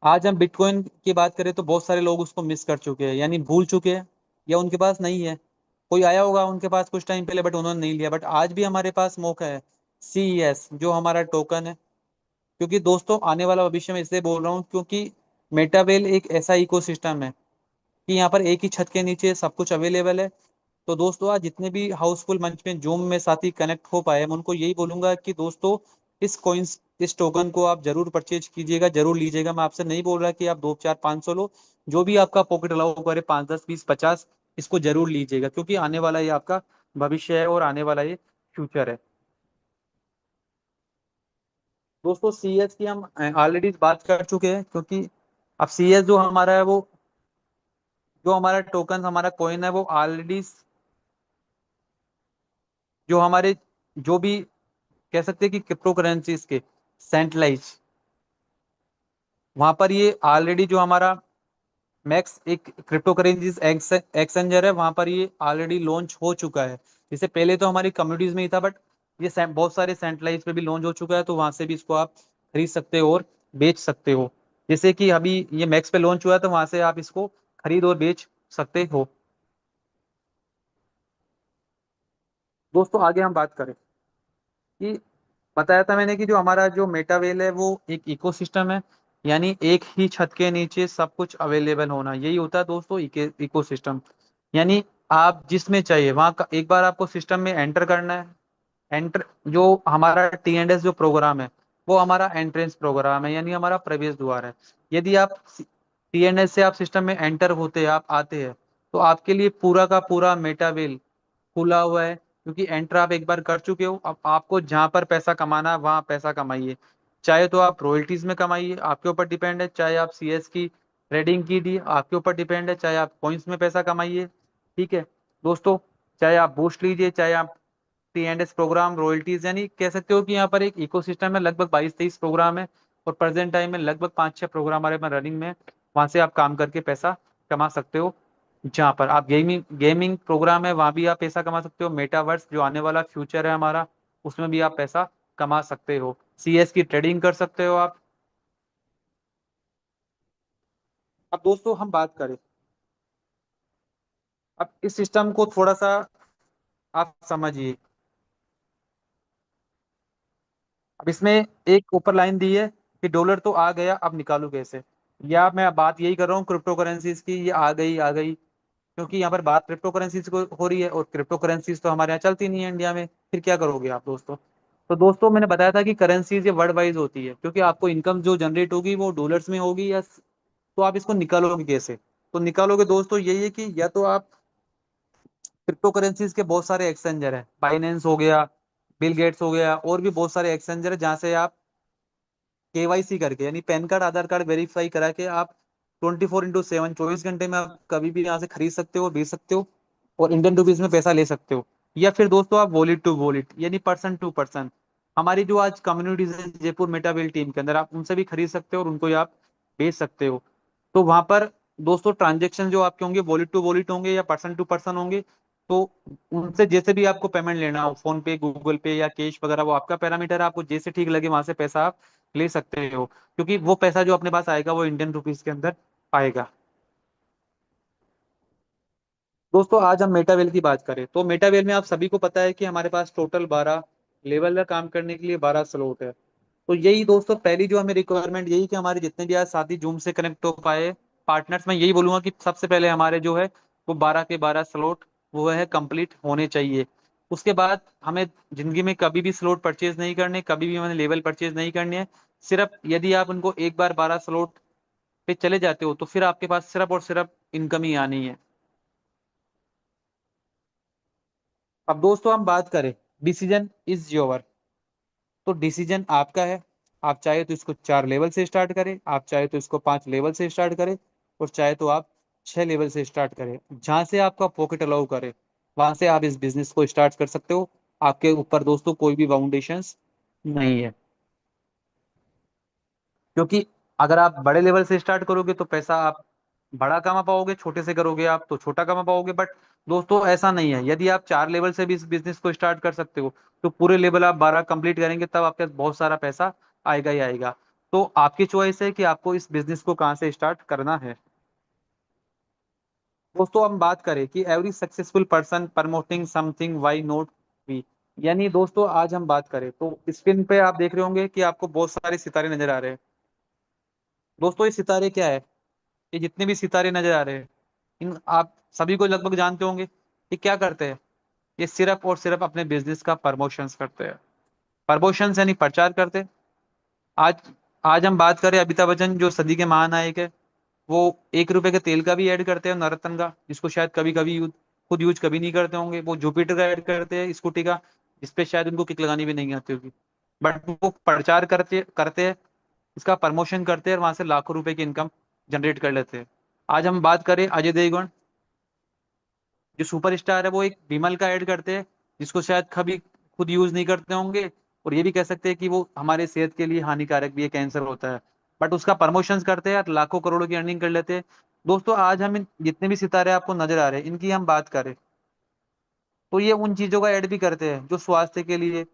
आज हम बिटकॉइन की बात करें तो बहुत सारे लोग उसको मिस कर चुके हैं, यानी भूल चुके हैं, या उनके पास नहीं है। कोई आया होगा उनके पास कुछ टाइम पहले, बट उन्होंने नहीं लिया। बट आज भी हमारे पास मौका है, सीईएस जो हमारा टोकन है। क्योंकि दोस्तों आने वाला भविष्य में इसलिए बोल रहा हूँ क्योंकि मेटावेल एक ऐसा इकोसिस्टम है कि यहाँ पर एक ही छत के नीचे सब कुछ अवेलेबल है। तो दोस्तों आज जितने भी हाउसफुल मंच में जूम में साथी कनेक्ट हो पाए, मैं उनको यही बोलूंगा कि दोस्तों इस कॉइन्स इस टोकन को आप जरूर परचेज कीजिएगा, जरूर लीजिएगा। मैं आपसे नहीं बोल रहा कि आप 2 4 500 लो, जो भी आपका पॉकेट अलाउ करे, 5 10 20 50, इसको जरूर लीजिएगा, क्योंकि आने वाला ये आपका भविष्य है और आने वाला ये फ्यूचर है। दोस्तों सीएस की हम ऑलरेडी बात कर चुके हैं, क्योंकि अब सीएस जो हमारा है वो, जो हमारा टोकन हमारा कॉइन है वो ऑलरेडी, जो हमारे जो भी कह सकते हैं कि क्रिप्टो करेंसीज के सेंट्रलाइज, वहां पर ये ऑलरेडी जो हमारा मैक्स एक क्रिप्टो करेंसीज एक्सचेंजर है, वहां पर ये ऑलरेडी लॉन्च हो चुका है। जैसे पहले तो हमारी कम्युनिटीज में ही था, बट ये बहुत सारे सेंट्रलाइज पे भी लॉन्च हो चुका है, तो वहां से भी इसको आप खरीद सकते हो और बेच सकते हो। जैसे कि अभी ये मैक्स पे लॉन्च हुआ है, तो वहां से आप इसको खरीद और बेच सकते हो। दोस्तों आगे हम बात करें कि बताया था मैंने कि जो हमारा जो मेटावेल है वो एक इकोसिस्टम है, यानी एक ही छत के नीचे सब कुछ अवेलेबल होना, यही होता है दोस्तों इकोसिस्टम। यानी आप जिसमें चाहिए वहां का एक बार आपको सिस्टम में एंटर करना है। एंटर जो हमारा टी एंड एस जो प्रोग्राम है वो हमारा एंट्रेंस प्रोग्राम है, यानी हमारा प्रवेश द्वार है। यदि आप टीएनएस से आप सिस्टम में एंटर होते हैं, आप आते हैं, तो आपके लिए पूरा का पूरा मेटावेल खुला हुआ है, क्योंकि एंटर आप एक बार कर चुके हो। अब आपको जहां पर पैसा कमाना है वहां पैसा कमाइए। चाहे तो आप रॉयल्टीज में कमाइए, आपके ऊपर डिपेंड है। चाहे आप सीएस की ट्रेडिंग कीजिए, आपके ऊपर डिपेंड है। चाहे आप कॉइन्स में पैसा कमाइए, ठीक है दोस्तों। चाहे आप बूस्ट लीजिए, चाहे आप T and S program, royalties, यानी कह सकते हो कि यहाँ पर एक इकोसिस्टम है। लगभग 22 23 प्रोग्राम है, और प्रेजेंट टाइम में लगभग 5 6 प्रोग्राम हमारे में रनिंग में। वहां से आप काम करके पैसा कमा सकते हो। जहाँ पर आप गेमिंग गेमिंग प्रोग्राम है वहां भी आप पैसा कमा सकते हो। मेटावर्स जो आने वाला फ्यूचर है हमारा, उसमें भी आप पैसा कमा सकते हो। सीएस की ट्रेडिंग कर सकते हो आप। अब दोस्तों हम बात करें, अब इस सिस्टम को थोड़ा सा आप समझिए। अब इसमें एक ऊपर लाइन दी है कि डॉलर तो आ गया, अब निकालू कैसे। या मैं बात यही कर रहा हूँ क्रिप्टो करेंसीज की, ये आ गई, क्योंकि यहाँ पर बात क्रिप्टो करेंसीज को हो रही है, और क्रिप्टो करेंसीज तो हमारे यहाँ चलती नहीं है इंडिया में। फिर क्या करोगे आप दोस्तों। तो दोस्तों मैंने बताया था कि करेंसीज ये वर्ल्ड वाइज होती है, क्योंकि आपको इनकम जो जनरेट होगी वो डॉलर्स में होगी, या तो आप इसको निकालोगे कैसे। तो निकालोगे दोस्तों यही है कि या तो आप क्रिप्टो करेंसीज के बहुत सारे एक्सचेंजर है, बाइनेंस हो गया, बिल गेट्स हो गया, और भी बहुत सारे एक्सचेंजर है जहाँ से आप केवाईसी करके, यानी पैन कार्ड आधार कार्ड वेरीफाई करा के आप 24x7 24 घंटे में आप कभी भी यहाँ से खरीद सकते हो, बेच सकते हो, और इंडियन रुपीज में पैसा ले सकते हो। या फिर दोस्तों आप वॉलेट टू वॉलेट, यानी पर्सन टू पर्सन, हमारी जो आज कम्युनिटीज है जयपुर मेटावेल टीम के अंदर, आप उनसे भी खरीद सकते हो और उनको आप बेच सकते हो। तो वहां पर दोस्तों ट्रांजेक्शन जो आपके होंगे वॉलेट टू वॉलेट होंगे या पर्सन टू पर्सन होंगे। तो उनसे जैसे भी आपको पेमेंट लेना हो, फोन पे, गूगल पे या कैश वगैरह, वो आपका पैरामीटर है, आपको जैसे ठीक लगे वहां से पैसा आप ले सकते हो, क्योंकि वो पैसा जो अपने पास आएगा वो इंडियन रुपीज के अंदर आएगा। दोस्तों आज हम मेटावेल की बात करें तो मेटावेल में आप सभी को पता है कि हमारे पास टोटल 12 लेवल है, काम करने के लिए 12 स्लॉट है। तो यही दोस्तों पहली जो हमें रिक्वायरमेंट यही कि हमारे जितने भी आज साथी जूम से कनेक्ट हो पाए पार्टनर्स, मैं यही बोलूंगा कि सबसे पहले हमारे जो है वो 12 के 12 स्लॉट वो है कंप्लीट होने चाहिए। उसके बाद हमें जिंदगी में कभी भी स्लॉट परचेज नहीं करने, कभी भी हमें लेवल परचेज नहीं करनी है। सिर्फ यदि आप उनको एक बार 12 स्लॉट पे चले जाते हो तो फिर आपके पास सिर्फ और सिर्फ इनकम ही आनी है। अब दोस्तों हम बात करें, डिसीजन इज योर। तो डिसीजन आपका है। आप चाहे तो इसको 4 लेवल से स्टार्ट करें, आप चाहे तो इसको 5 लेवल से स्टार्ट करें, और चाहे तो आप 6 लेवल से स्टार्ट करें। जहां से आपका पॉकेट अलाउ करे वहां से आप इस बिजनेस को स्टार्ट कर सकते हो। आपके ऊपर दोस्तों कोई भी बाउंडेशंस नहीं है। क्योंकि अगर आप बड़े लेवल से स्टार्ट करोगे तो पैसा आप बड़ा कमा पाओगे, छोटे से करोगे आप तो छोटा कमा पाओगे। बट दोस्तों ऐसा नहीं है। यदि आप 4 लेवल से भी इस बिजनेस को स्टार्ट कर सकते हो तो पूरे लेवल आप 12 कंप्लीट करेंगे तब आपके पास बहुत सारा पैसा आएगा ही आएगा। तो आपकी चॉइस है कि आपको इस बिजनेस को कहाँ से स्टार्ट करना है। दोस्तों हम बात करें कि every successful person promoting something, why not we. यानी दोस्तों आज हम बात करें तो स्क्रीन पे आप देख रहे होंगे कि आपको बहुत सारे सितारे नजर आ रहे हैं। दोस्तों ये सितारे क्या है? ये जितने भी सितारे नजर आ रहे हैं, इन आप सभी को लगभग जानते होंगे। ये क्या करते हैं? ये सिर्फ और सिर्फ अपने बिजनेस का प्रमोशंस करते हैं। प्रमोशंस यानी प्रचार करते हैं। आज आज हम बात करें, अमिताभ बच्चन जो सदी के महानायक है, वो 1 रुपए के तेल का भी ऐड करते हैं नवरत्न का, जिसको शायद कभी कभी खुद यूज कभी नहीं करते होंगे। वो जुपिटर का ऐड करते हैं स्कूटी का, जिसपे शायद उनको किक लगानी भी नहीं आती होगी। बट वो प्रचार करते करते हैं, इसका प्रमोशन करते हैं और वहां से लाखों रुपए की इनकम जनरेट कर लेते हैं। आज हम बात करें अजय देवगन, जो सुपरस्टार है, वो एक विमल का ऐड करते हैं, जिसको शायद कभी खुद यूज नहीं करते होंगे। और ये भी कह सकते हैं कि वो हमारे सेहत के लिए हानिकारक भी है, कैंसर होता है। बट उसका प्रमोशन करते हैं और लाखों करोड़ों की अर्निंग कर लेते हैं। दोस्तों आज हम इन जितने भी सितारे आपको नजर आ रहे हैं इनकी हम बात करें तो ये उन चीजों का ऐड भी करते हैं जो स्वास्थ्य के लिए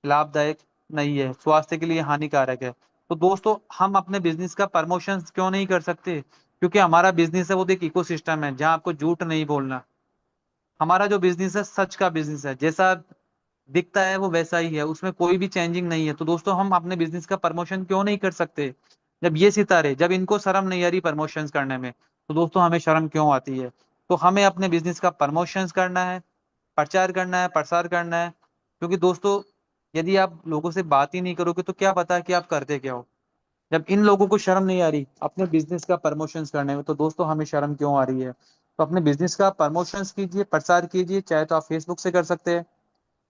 लाभदायक नहीं है, स्वास्थ्य के लिए हानिकारक है। तो दोस्तों हम अपने बिजनेस का प्रमोशन क्यों नहीं कर सकते? क्योंकि हमारा बिजनेस है वो तो एक इकोसिस्टम है जहाँ आपको झूठ नहीं बोलना। हमारा जो बिजनेस है सच का बिजनेस है, जैसा दिखता है वो वैसा ही है, उसमें कोई भी चेंजिंग नहीं है। तो दोस्तों हम अपने बिजनेस का प्रमोशन क्यों नहीं कर सकते? जब ये सितारे, जब इनको शर्म नहीं आ रही प्रमोशंस करने में, तो दोस्तों हमें शर्म क्यों आती है? तो हमें अपने बिजनेस का प्रमोशंस करना है, प्रचार करना है, प्रसार करना है। क्योंकि दोस्तों यदि आप लोगों से बात ही नहीं करोगे तो क्या पता कि आप करते क्या हो। जब इन लोगों को शर्म नहीं आ रही अपने बिजनेस का प्रमोशंस करने में, तो दोस्तों हमें शर्म क्यों आ रही है? तो अपने बिजनेस का प्रमोशंस कीजिए, प्रसार कीजिए। चाहे तो आप फेसबुक से कर सकते हैं,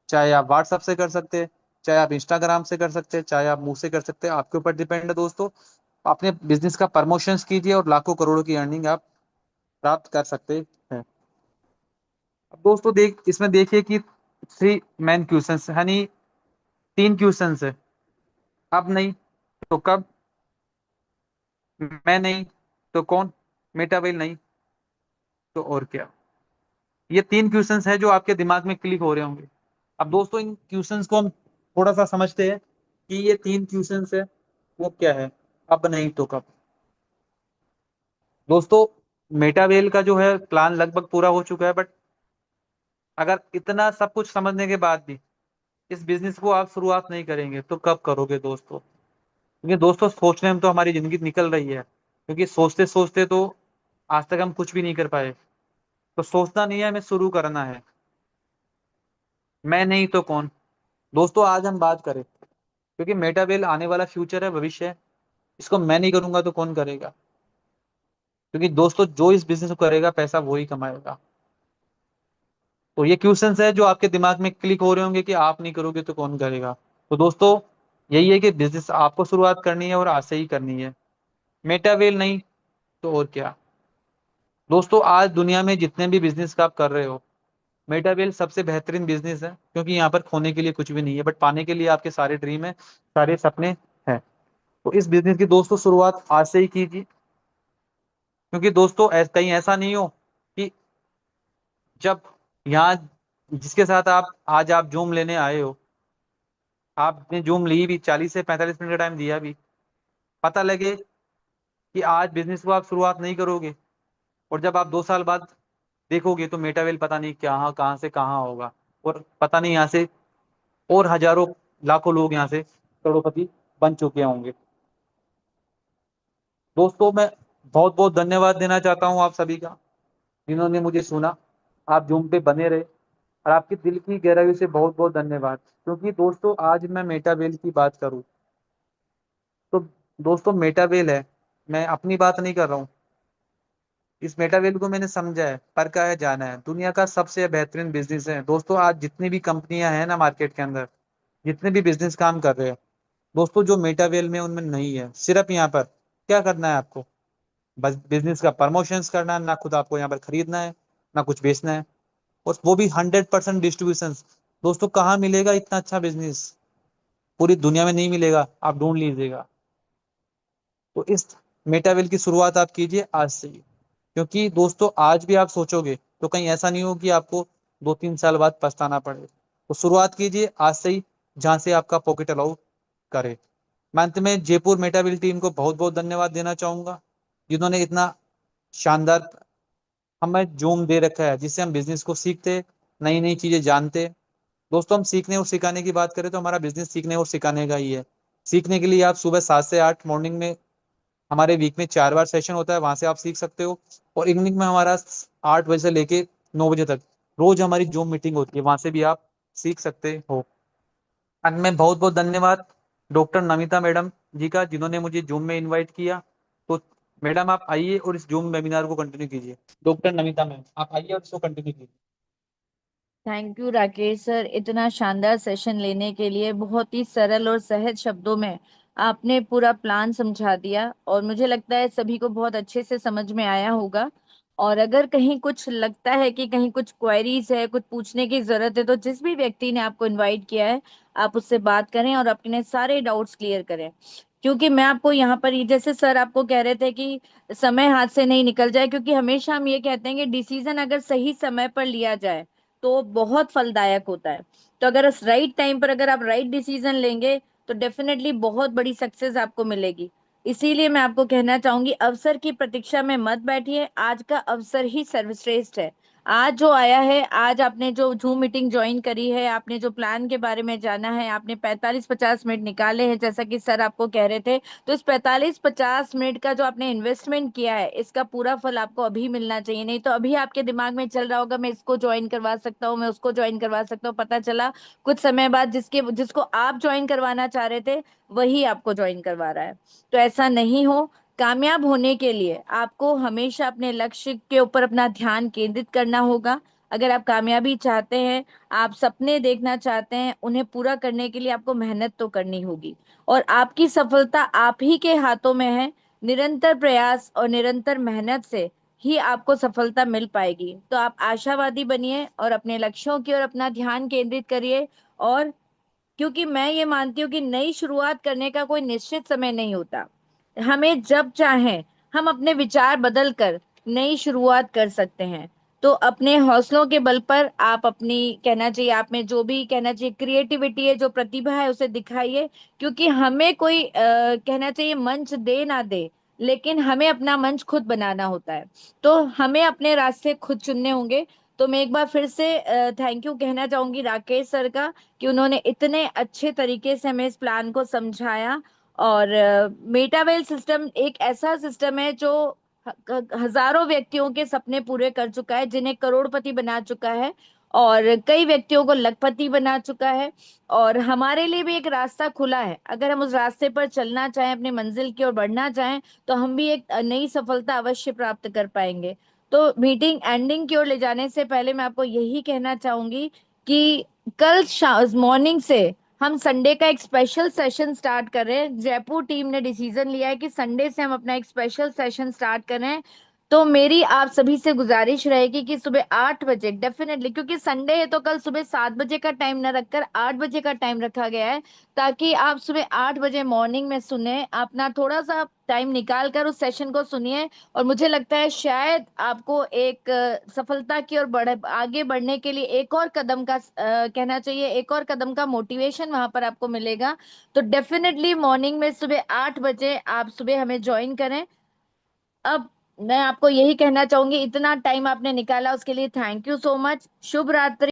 चाहे आप व्हाट्सएप से कर सकते हैं, चाहे आप इंस्टाग्राम से कर सकते हैं, चाहे आप मुंह से कर सकते हैं। आपके ऊपर डिपेंड है दोस्तों। अपने बिजनेस का प्रमोशंस कीजिए और लाखों करोड़ों की अर्निंग आप प्राप्त कर सकते हैं। अब दोस्तों इसमें देखिए कि 3 मेन क्वेश्चंस, यानी 3 क्वेश्चंस है। अब नहीं तो कब, मैं नहीं तो कौन, मेटावेल नहीं तो और क्या। ये 3 क्वेश्चंस है जो आपके दिमाग में क्लिक हो रहे होंगे। अब दोस्तों इन क्वेश्चंस को हम थोड़ा सा समझते हैं कि ये 3 क्वेश्चंस है वो क्या है। अब नहीं तो कब। दोस्तों मेटावेल का जो है प्लान लगभग पूरा हो चुका है। बट अगर इतना सब कुछ समझने के बाद भी इस बिजनेस को आप शुरुआत नहीं करेंगे तो कब करोगे दोस्तों? क्योंकि दोस्तों सोचने में तो हमारी जिंदगी निकल रही है, क्योंकि सोचते सोचते तो आज तक हम कुछ भी नहीं कर पाए। तो सोचना नहीं है, हमें शुरू करना है। मैं नहीं तो कौन। दोस्तों आज हम बात करें, क्योंकि मेटावेल आने वाला फ्यूचर है, भविष्य है। इसको मैं नहीं करूंगा तो कौन करेगा? क्योंकि दोस्तों जो इस बिजनेस को करेगा पैसा वो ही कमाएगा। तो ये क्वेश्चंस है जो आपके दिमाग में क्लिक हो रहे होंगे कि आप नहीं करोगे तो कौन करेगा। तो दोस्तों यही है कि बिजनेस आपको शुरुआत करनी है और आज से ही करनी है। मेटावेल नहीं तो और क्या। दोस्तों आज दुनिया में जितने भी बिजनेस का आप कर रहे हो, मेटावेल सबसे बेहतरीन बिजनेस है। क्योंकि यहाँ पर खोने के लिए कुछ भी नहीं है, बट पाने के लिए आपके सारे ड्रीम है, सारे सपने हैं। तो इस बिजनेस की दोस्तों शुरुआत आज से ही कीजिए। क्योंकि दोस्तों कहीं ऐसा नहीं हो कि जब यहाँ जिसके साथ आप जूम लेने आए हो, आपने जूम ली भी, 40 से 45 मिनट का टाइम दिया भी, पता लगे कि आज बिजनेस को आप शुरुआत नहीं करोगे, और जब आप 2 साल बाद देखोगे तो मेटावेल पता नहीं क्या कहाँ से कहाँ होगा, और पता नहीं यहाँ से और हजारों लाखों लोग यहाँ से करोड़पति बन चुके होंगे। दोस्तों मैं बहुत बहुत धन्यवाद देना चाहता हूँ आप सभी का, जिन्होंने मुझे सुना। आप जूम पे बने रहे, और आपके दिल की गहराई से बहुत बहुत धन्यवाद। क्योंकि दोस्तों आज मैं मेटावेल की बात करूँ तो दोस्तों मेटावेल है, मैं अपनी बात नहीं कर रहा हूँ। इस मेटा वैल्यू को मैंने समझा है, परखा है, जाना है। दुनिया का सबसे बेहतरीन बिजनेस है दोस्तों। आज जितनी भी कंपनियां हैं ना मार्केट के अंदर, जितने भी बिजनेस काम कर रहे हैं दोस्तों, जो मेटा वेल में उनमें नहीं है। सिर्फ यहाँ पर क्या करना है आपको, बस बिजनेस का प्रमोशंस करना है, ना खुद आपको यहाँ पर खरीदना है, ना कुछ बेचना है। और वो भी 100% डिस्ट्रीब्यूशन। दोस्तों कहाँ मिलेगा इतना अच्छा बिजनेस, पूरी दुनिया में नहीं मिलेगा, आप ढूंढ लीजिएगा। तो इस मेटावेल की शुरुआत आप कीजिए आज से ही। क्योंकि दोस्तों आज भी आप सोचोगे तो कहीं ऐसा नहीं हो कि आपको 2-3 साल बाद पछताना पड़े। तो शुरुआत कीजिए आज से ही, जहां से आपका पॉकेट अलाउ करे। मैं अंत में जयपुर मेटावेल टीम को बहुत बहुत धन्यवाद देना चाहूंगा, जिन्होंने इतना शानदार हमें जूम दे रखा है, जिससे हम बिजनेस को सीखते, नई नई चीजें जानते। दोस्तों हम सीखने और सिखाने की बात करें तो हमारा बिजनेस सीखने और सिखाने का ही है। सीखने के लिए आप सुबह 7 से 8 मॉर्निंग में, हमारे वीक में 4 बार सेशन होता है, वहां से आप सीख सकते हो। और इवनिंग में हमारा 8 बजे से लेके 9 बजे तक रोज हमारी जूम मीटिंग होती है, वहां से भी आप सीख सकते हो। अंत में बहुत बहुत धन्यवाद डॉक्टर नमिता मैडम जी का, जिन्होंने मुझे जूम में इनवाइट किया। तो मैडम आप आइए और इस जूम वेबिनार को कंटिन्यू कीजिए। डॉक्टर नमिता मैम आप आइए और इसको कंटिन्यू कीजिए। थैंक यू राकेश सर, इतना शानदार सेशन लेने के लिए। बहुत ही सरल और सहज शब्दों में आपने पूरा प्लान समझा दिया, और मुझे लगता है सभी को बहुत अच्छे से समझ में आया होगा। और अगर कहीं कुछ लगता है कि कहीं कुछ क्वेरीज है, कुछ पूछने की जरूरत है, तो जिस भी व्यक्ति ने आपको इनवाइट किया है, आप उससे बात करें और अपने सारे डाउट्स क्लियर करें। क्योंकि मैं आपको यहाँ पर जैसे सर आपको कह रहे थे कि समय हाथ से नहीं निकल जाए, क्योंकि हमेशा हम ये कहते हैं कि डिसीजन अगर सही समय पर लिया जाए तो बहुत फलदायक होता है। तो अगर उस राइट टाइम पर अगर आप राइट डिसीजन लेंगे तो डेफिनेटली बहुत बड़ी सक्सेस आपको मिलेगी। इसीलिए मैं आपको कहना चाहूंगी, अवसर की प्रतीक्षा में मत बैठिए, आज का अवसर ही सर्वश्रेष्ठ है। आज जो आया है, आज आपने जो जूम मीटिंग ज्वाइन करी है, आपने जो प्लान के बारे में जाना है, आपने 45-50 मिनट निकाले हैं जैसा कि सर आपको कह रहे थे, तो इस 45-50 मिनट का जो आपने इन्वेस्टमेंट किया है, इसका पूरा फल आपको अभी मिलना चाहिए। नहीं तो अभी आपके दिमाग में चल रहा होगा मैं इसको ज्वाइन करवा सकता हूँ, मैं उसको ज्वाइन करवा सकता हूँ, पता चला कुछ समय बाद जिसको आप ज्वाइन करवाना चाह रहे थे वही आपको ज्वाइन करवा रहा है। तो ऐसा नहीं हो। कामयाब होने के लिए आपको हमेशा अपने लक्ष्य के ऊपर अपना ध्यान केंद्रित करना होगा। अगर आप कामयाबी चाहते हैं, आप सपने देखना चाहते हैं, उन्हें पूरा करने के लिए आपको मेहनत तो करनी होगी। और आपकी सफलता आप ही के हाथों में है। निरंतर प्रयास और निरंतर मेहनत से ही आपको सफलता मिल पाएगी। तो आप आशावादी बनिए और अपने लक्ष्यों की ओर अपना ध्यान केंद्रित करिए। और क्योंकि मैं ये मानती हूँ कि नई शुरुआत करने का कोई निश्चित समय नहीं होता। हमें जब चाहें हम अपने विचार बदल कर नई शुरुआत कर सकते हैं। तो अपने हौसलों के बल पर आप अपनी, कहना चाहिए आप में जो भी कहना चाहिए क्रिएटिविटी है, जो प्रतिभा है, उसे दिखाइए। क्योंकि हमें कोई कहना चाहिए मंच दे ना दे, लेकिन हमें अपना मंच खुद बनाना होता है। तो हमें अपने रास्ते खुद चुनने होंगे। तो मैं एक बार फिर से थैंक यू कहना चाहूंगी राकेश सर का, कि उन्होंने इतने अच्छे तरीके से हमें इस प्लान को समझाया। और मेटावेल सिस्टम एक ऐसा सिस्टम है जो हजारों व्यक्तियों के सपने पूरे कर चुका है, जिन्हें करोड़पति बना चुका है, और कई व्यक्तियों को लखपति बना चुका है। और हमारे लिए भी एक रास्ता खुला है, अगर हम उस रास्ते पर चलना चाहें, अपनी मंजिल की ओर बढ़ना चाहें, तो हम भी एक नई सफलता अवश्य प्राप्त कर पाएंगे। तो मीटिंग एंडिंग की ओर ले जाने से पहले मैं आपको यही कहना चाहूंगी कि कल मॉर्निंग से हम संडे का एक स्पेशल सेशन स्टार्ट कर रहे हैं। जयपुर टीम ने डिसीजन लिया है कि संडे से हम अपना एक स्पेशल सेशन स्टार्ट कर रहे हैं। तो मेरी आप सभी से गुजारिश रहेगी कि सुबह 8 बजे डेफिनेटली, क्योंकि संडे है तो कल सुबह 7 बजे का टाइम न रखकर 8 बजे का टाइम रखा गया है, ताकि आप सुबह 8 बजे मॉर्निंग में सुने, अपना थोड़ा सा टाइम निकाल कर उस सेशन को सुनिए। और मुझे लगता है शायद आपको एक सफलता की ओर आगे बढ़ने के लिए एक और कदम का कहना चाहिए, एक और कदम का मोटिवेशन वहां पर आपको मिलेगा। तो डेफिनेटली मॉर्निंग में सुबह 8 बजे आप सुबह हमें ज्वाइन करें। अब मैं आपको यही कहना चाहूंगी, इतना टाइम आपने निकाला उसके लिए थैंक यू सो मच। शुभ रात्रि।